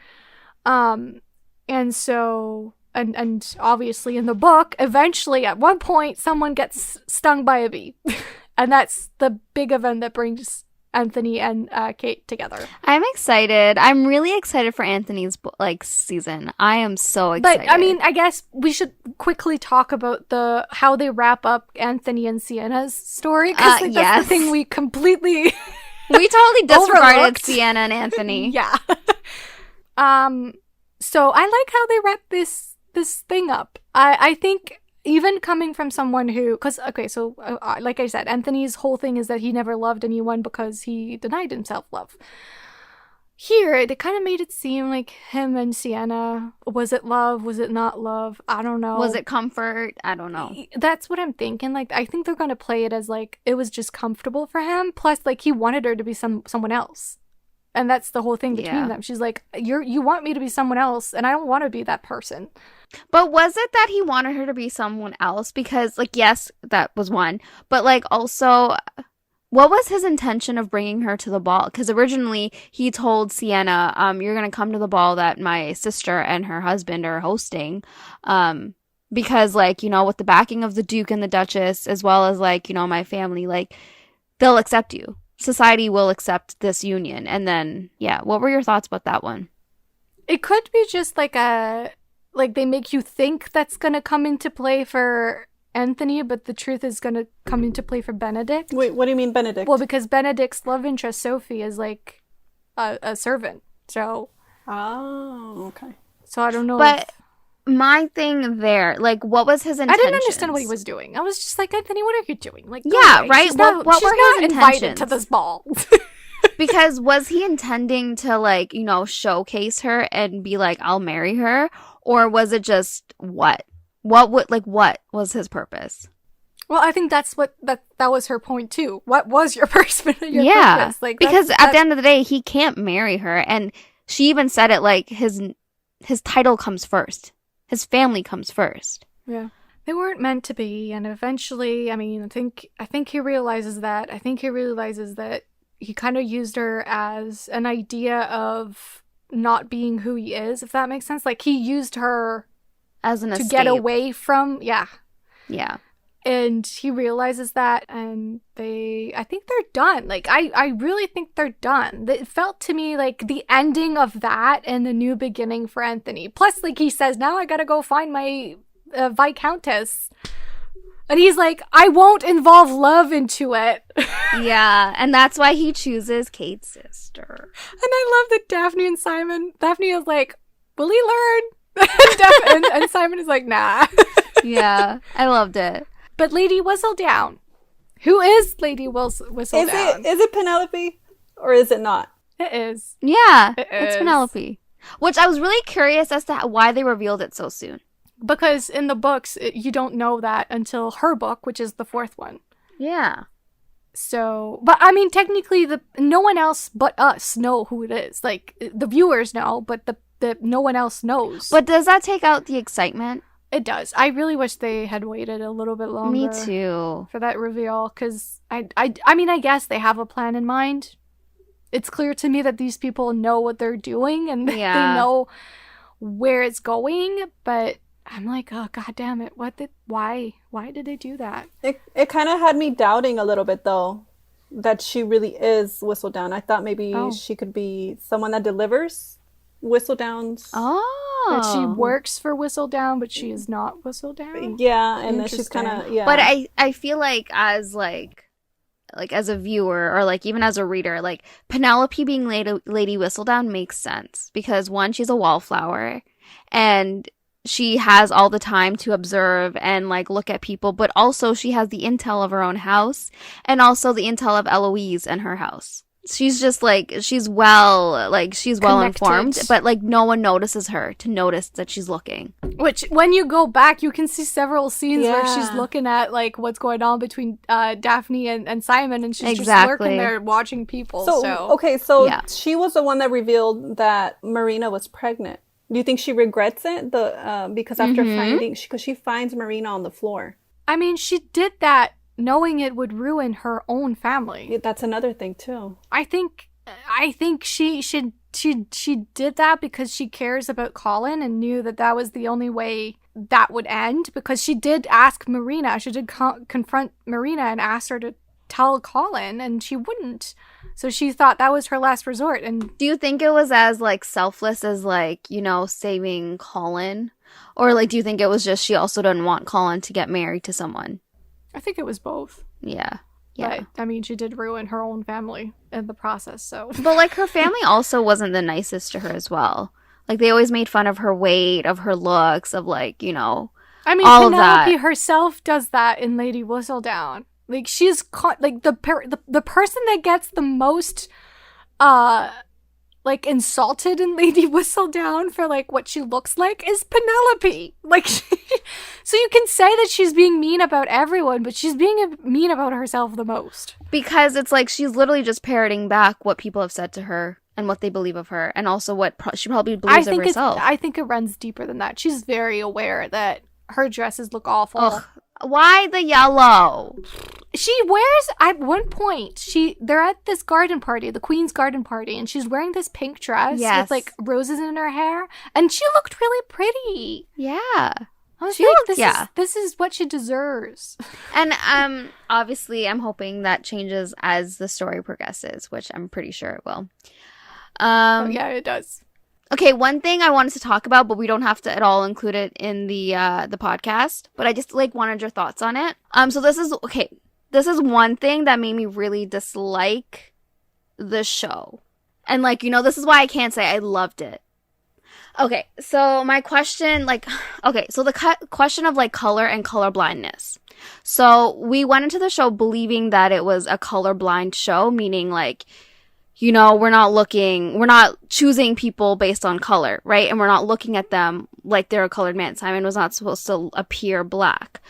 And so and obviously in the book, eventually at one point someone gets stung by a bee. And that's the big event that brings Anthony and Kate together. I'm excited. I'm really excited for Anthony's season. I am so excited. But I mean, I guess we should quickly talk about how they wrap up Anthony and Sienna's story, because that's the thing we completely we totally disregarded Sienna and Anthony. Yeah. So I like how they wrap this thing up. I think, even coming from someone who, because, okay, so like I said, Anthony's whole thing is that he never loved anyone because he denied himself love. Here, it kind of made it seem like him and Sienna, was it love? Was it not love? I don't know. Was it comfort? I don't know. That's what I'm thinking. Like, I think they're going to play it as, like, it was just comfortable for him. Plus, like, he wanted her to be someone else. And that's the whole thing between them. She's like, you want me to be someone else, and I don't want to be that person. But was it that he wanted her to be someone else? Because, like, yes, that was one. But, like, also, what was his intention of bringing her to the ball? Because originally he told Sienna, you're going to come to the ball that my sister and her husband are hosting. Because, like, you know, with the backing of the Duke and the Duchess, as well as, like, you know, my family, like, they'll accept you. Society will accept this union. And then, what were your thoughts about that one? It could be just like they make you think that's going to come into play for Anthony, but the truth is going to come into play for Benedict. Wait, what do you mean Benedict? Well, because Benedict's love interest, Sophie, is like a servant. So. Oh, okay. So I don't know. But my thing there, like, what was his intention? I didn't understand what he was doing. I was just like, Anthony, what are you doing? Like, right? She's what were his intentions to this ball? Because was he intending to, like, you know, showcase her and be like, I'll marry her? Or was it just what? What was his purpose? Well, I think that's that was her point too. What was your purpose? Purpose? Like, because at the end of the day, he can't marry her, and she even said it, like, his title comes first. His family comes first. Yeah. They weren't meant to be, and eventually, I mean, I think he realizes that. I think he realizes that he kind of used her as an idea of not being who he is, if that makes sense. Like, he used her as an escape. To get away from, Yeah. And he realizes that, and I think they're done. Like, I really think they're done. It felt to me like the ending of that and the new beginning for Anthony. Plus, like, he says, now I gotta go find my Viscountess. And he's like, I won't involve love into it. Yeah, and that's why he chooses Kate's sister. And I love that Daphne is like, will he learn? and Simon is like, nah. Yeah, I loved it. But Lady Whistledown. Who is Lady Whistledown? Is it Penelope? Or is it not? It is. Yeah, it's Penelope. Which I was really curious as to why they revealed it so soon. Because in the books, you don't know that until her book, which is the 4th one. Yeah. So, but I mean, technically, no one else but us know who it is. Like, the viewers know, but no one else knows. But does that take out the excitement? It does. I really wish they had waited a little bit longer. Me too. For that reveal, because I mean, I guess they have a plan in mind. It's clear to me that these people know what they're doing and they know where it's going, but I'm like, oh, god damn it. Why did they do that? It kind of had me doubting a little bit, though. that she really is Whistledown. I thought maybe she could be someone that delivers Whistledowns. Oh. That she works for Whistledown, but she is not Whistledown. Yeah, and then she's kind of, But I feel like as as a viewer or like even as a reader, like Penelope being Lady Whistledown makes sense because one, she's a wallflower and she has all the time to observe and like look at people, but also she has the intel of her own house and also the intel of Eloise and her house. She's just like, she's well informed, but like no one notices her to notice that she's looking. Which, when you go back, you can see several scenes where she's looking at like what's going on between Daphne and Simon, and she's just lurking there watching people. So she was the one that revealed that Marina was pregnant. Do you think she regrets it? Because after because she finds Marina on the floor. I mean, she did that knowing it would ruin her own family. Yeah, that's another thing too. I think she did that because she cares about Colin and knew that was the only way that would end, because she did ask Marina. She did confront Marina and ask her to tell Colin, and she wouldn't. So she thought that was her last resort. And do you think it was as like selfless as like, you know, saving Colin? Or like do you think it was just she also didn't want Colin to get married to someone? I think it was both. Yeah. But, I mean, she did ruin her own family in the process, so. But, like, her family also wasn't the nicest to her as well. Like, they always made fun of her weight, of her looks, of, like, you know, I mean, all Penelope of that. herself does that in Lady Whistledown. Like, she's, like, the person that gets the most, like, insulted in Lady Whistledown for, like, what she looks like is Penelope. Like, so you can say that she's being mean about everyone, but she's being mean about herself the most. Because it's like she's literally just parroting back what people have said to her and what they believe of her, and also what she probably believes of herself. I think it runs deeper than that. She's very aware that her dresses look awful. Ugh. Why the yellow? She wears, at one point, they're at this garden party, the Queen's garden party, and she's wearing this pink dress with, like, roses in her hair, and she looked really pretty. Yeah. I was like, this is what she deserves. And obviously, I'm hoping that changes as the story progresses, which I'm pretty sure it will. Yeah, it does. Okay, one thing I wanted to talk about, but we don't have to at all include it in the podcast, but I just like wanted your thoughts on it. So this is one thing that made me really dislike the show. And like, you know, this is why I can't say I loved it. Okay, so my question, so the question of like color and color blindness. So we went into the show believing that it was a colorblind show, meaning like, you know, we're not choosing people based on color, right? And we're not looking at them like they're a colored man. Simon was not supposed to appear black.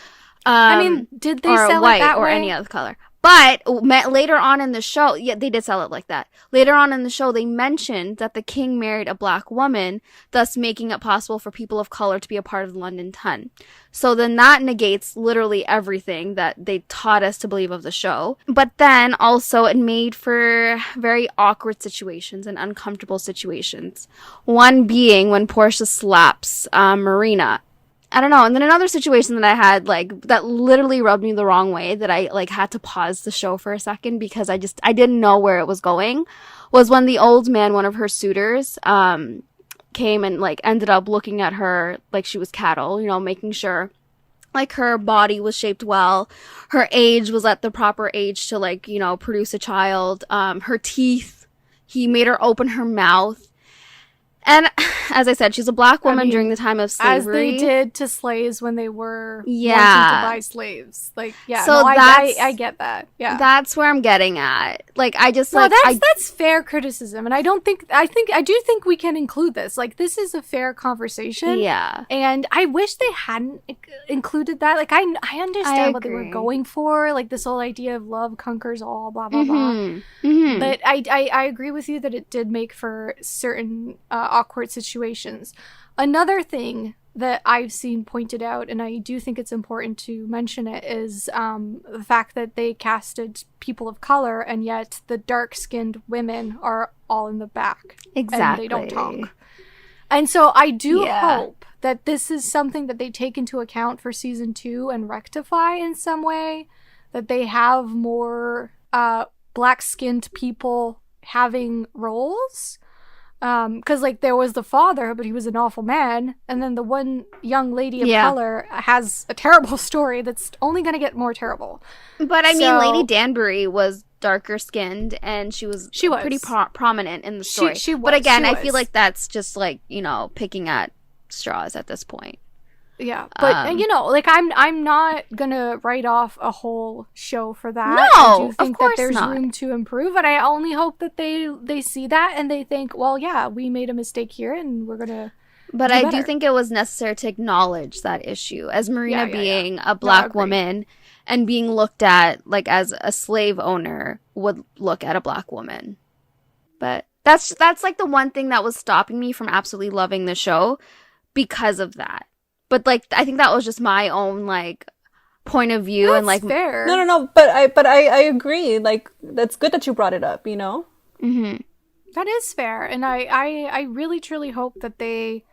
I mean, did they sell white it that or way? any other color? But later on in the show, yeah, they did sell it like that. Later on in the show, they mentioned that the king married a black woman, thus making it possible for people of color to be a part of the London Ton. So then that negates literally everything that they taught us to believe of the show. But then also it made for very awkward situations and uncomfortable situations. One being when Portia slaps Marina. I don't know. And then another situation that I had, like, that literally rubbed me the wrong way, that I, like, had to pause the show for a second because I didn't know where it was going, was when the old man, one of her suitors, came and, like, ended up looking at her like she was cattle, you know, making sure, like, her body was shaped well, her age was at the proper age to, like, you know, produce a child, her teeth, he made her open her mouth. And as I said, she's a black woman during the time of slavery. As they did to slaves when they were wanting to buy slaves. Like, yeah, so I get that. Yeah. That's where I'm getting at. Like, I just, no, that's fair criticism. And I do think we can include this. Like, this is a fair conversation. Yeah. And I wish they hadn't included that. Like, I understand what they were going for. Like, this whole idea of love conquers all, blah, blah, blah. Mm-hmm. But I agree with you that it did make for certain awkward situations. Another thing that I've seen pointed out, and I do think it's important to mention it, is the fact that they casted people of color, and yet the dark-skinned women are all in the back. Exactly. And they don't talk. And so I do hope that this is something that they take into account for season 2 and rectify in some way, that they have more black-skinned people having roles. Because, like, there was the father, but he was an awful man. And then the one young lady of color has a terrible story that's only going to get more terrible. But, I mean, Lady Danbury was darker skinned, and she was pretty prominent in the story. She was. But again, I feel like that's just, like, you know, picking at straws at this point. Yeah, but you know, like I'm not gonna write off a whole show for that. No, I do think of course that there's not. room to improve, and I only hope that they see that and they think, well, yeah, we made a mistake here, and we're gonna. But I do think it was necessary to acknowledge that issue as Marina being a black woman and being looked at like as a slave owner would look at a black woman. But that's like the one thing that was stopping me from absolutely loving the show because of that. But, like, I think that was just my own, like, point of view. That's and like fair. No. But I agree. Like, that's good that you brought it up, you know? Mm-hmm. That is fair. And I really, truly hope that they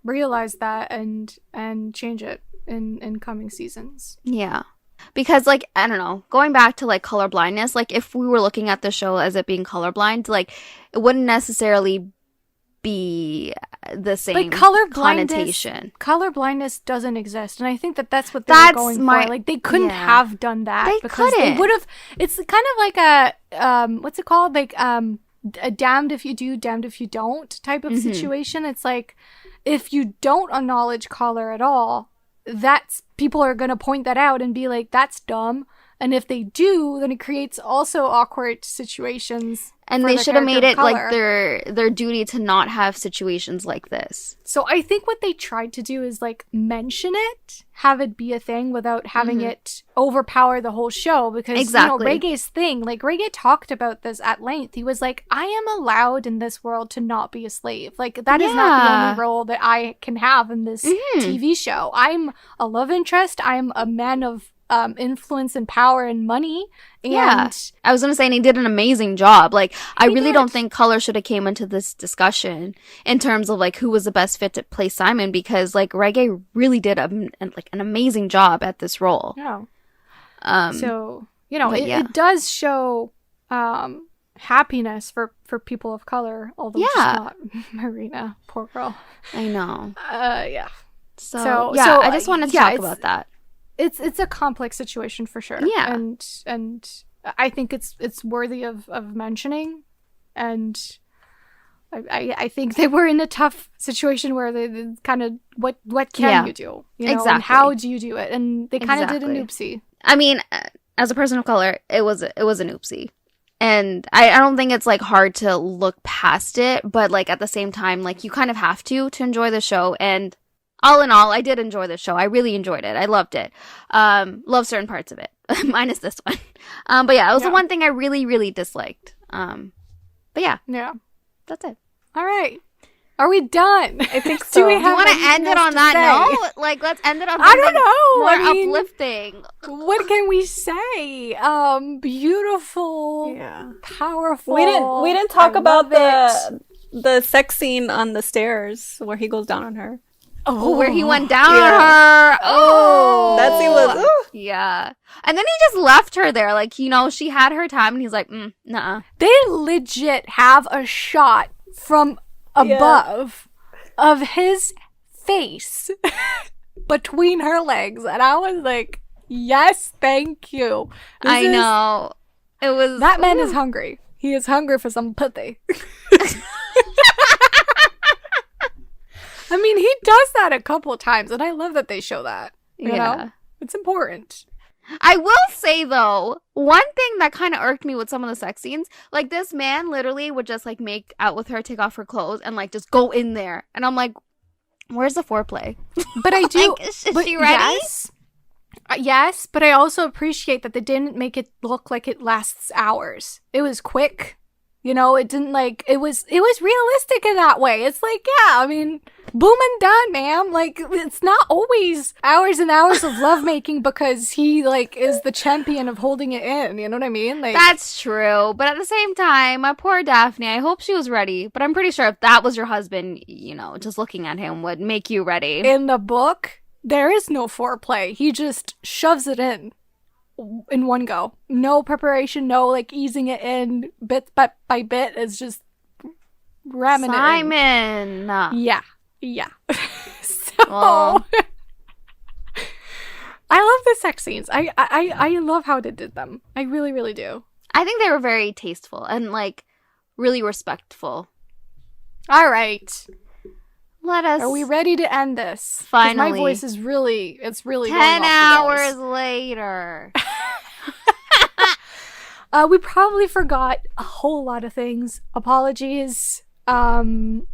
realize that and change it in coming seasons. Yeah. Because, like, I don't know, going back to, like, color blindness, like, if we were looking at the show as it being colorblind, like, it wouldn't necessarily be the same connotation. Color blindness doesn't exist, and I think that's what they were going for. Like, they couldn't have done that because they would have. It's kind of like a what's it called? Like a damned if you do, damned if you don't type of situation. It's like if you don't acknowledge color at all, that's people are gonna point that out and be like, that's dumb. And if they do, then it creates also awkward situations. And they should have made it like their duty to not have situations like this. So I think what they tried to do is like mention it, have it be a thing without having it overpower the whole show. Because, you know, Reggae's thing, like Reggae talked about this at length. He was like, I am allowed in this world to not be a slave. Like, that is not the only role that I can have in this TV show. I'm a love interest. I'm a man of influence and power and money. And I was gonna say, and he did an amazing job. Like, I really don't think color should have came into this discussion in terms of like who was the best fit to play Simon, because like Reggae really did an amazing job at this role. So, you know, it does show happiness for people of color, although it's not Marina, poor girl. I know. So I just wanted to talk about that. It's a complex situation for sure. Yeah. And I think it's worthy of mentioning. And I think they were in a tough situation where they kind of what can you do? You know, and how do you do it? And they kind of did an oopsie. I mean, as a person of color, it was an oopsie. And I don't think it's like hard to look past it, but like at the same time, like you kind of have to enjoy the show. And all in all, I did enjoy the show. I really enjoyed it. I loved it. Love certain parts of it, minus this one. But yeah, it was the one thing I really, really disliked. But yeah, that's it. All right, are we done? I think so. Do we want to end it on that note? Like, let's end it on something more uplifting. What can we say? Beautiful, powerful. We didn't talk about the sex scene on the stairs where he goes down on her. Oh, where he went down on her. Oh, that scene was. Yeah, and then he just left her there. Like, you know, she had her time, and he's like, "Nuh-uh." They legit have a shot from above of his face between her legs, and I was like, "Yes, thank you." I know. It was that man is hungry. He is hungry for some pussy. I mean, he does that a couple of times, and I love that they show that. You know? It's important. I will say, though, one thing that kind of irked me with some of the sex scenes, like, this man literally would just, like, make out with her, take off her clothes, and, like, just go in there. And I'm like, where's the foreplay? But I do... like, is she ready? Yes, but I also appreciate that they didn't make it look like it lasts hours. It was quick. You know, it didn't like, it was realistic in that way. It's like, yeah, I mean, boom and done, ma'am. Like, it's not always hours and hours of lovemaking because he, like, is the champion of holding it in. You know what I mean? Like, that's true. But at the same time, my poor Daphne, I hope she was ready. But I'm pretty sure if that was your husband, you know, just looking at him would make you ready. In the book, there is no foreplay. He just shoves it in. in one go. No preparation, no like easing it in bit by bit. It's just ramming Simon. it in. Yeah. So I love the sex scenes. I love how they did them. I really, really do. I think they were very tasteful and like really respectful. All right. Are we ready to end this? Finally. My voice is really 10 going hours later. We probably forgot a whole lot of things. Apologies. Apologies.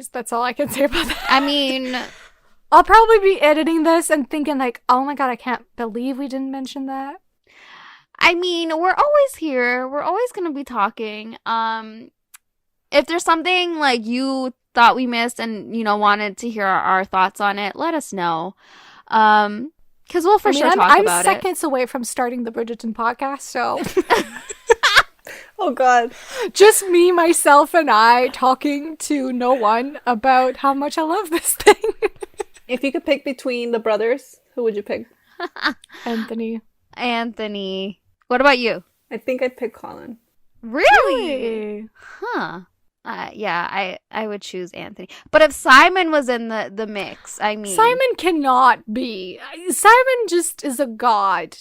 That's all I can say about that. I mean, I'll probably be editing this and thinking like, oh my god, I can't believe we didn't mention that. I mean, we're always here. We're always going to be talking. If there's something like you thought we missed and, wanted to hear our thoughts on it, let us know. Because we'll for sure talk about it. I'm seconds away from starting the Bridgerton podcast, so... Oh, God. Just me, myself, and I talking to no one about how much I love this thing. If you could pick between the brothers, who would you pick? Anthony. What about you? I think I'd pick Colin. Really? Huh. Yeah, I would choose Anthony. But if Simon was in the mix, I mean... Simon cannot be. Simon just is a god.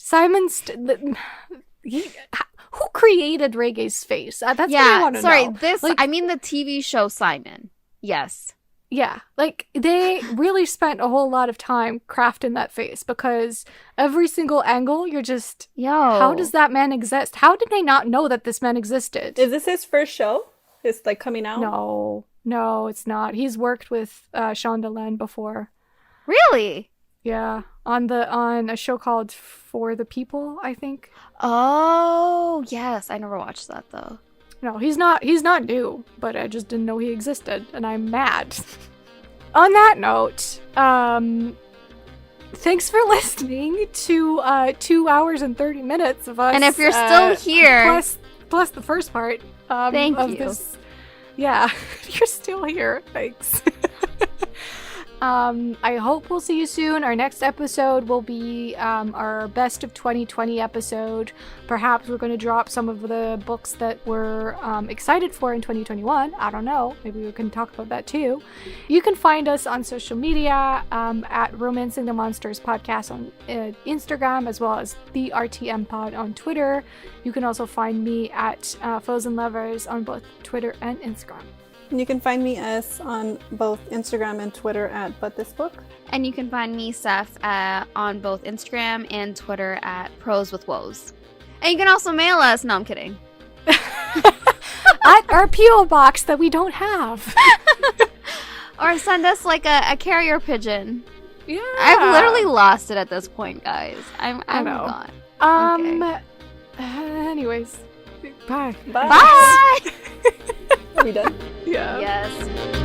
Who created Reggae's face? That's what I want to know. I mean the TV show Simon. Yes. Yeah, like, they really spent a whole lot of time crafting that face, because every single angle, you're just, how does that man exist? How did they not know that this man existed? Is this his first show? It's, like, coming out? No, it's not. He's worked with Shonda Land before. Really? Yeah, on a show called For the People, I think. Oh, yes. I never watched that, though. No, he's not new, but I just didn't know he existed, and I'm mad. On that note, thanks for listening to 2 hours and 30 minutes of us. And if you're still here... Plus the first part thank you. This. Yeah, you're still here. Thanks. I hope we'll see you soon. Our next episode will be our best of 2020 episode. Perhaps we're going to drop some of the books that we're excited for in 2021. I don't know. Maybe we can talk about that too. You can find us on social media at Romancing the Monsters Podcast on Instagram, as well as the RTM Pod on Twitter. You can also find me at Foes and Lovers on both Twitter and Instagram. You can find me on both Instagram and Twitter at ButThisBook. And you can find me, Seth, on both Instagram and Twitter at Pros with Woes. And you can also mail us. No, I'm kidding. At our P.O. box that we don't have. Or send us like a carrier pigeon. Yeah. I've literally lost it at this point, guys. I'm gone. Okay. Anyways. Bye. Bye. Are we done? Yeah. Yes.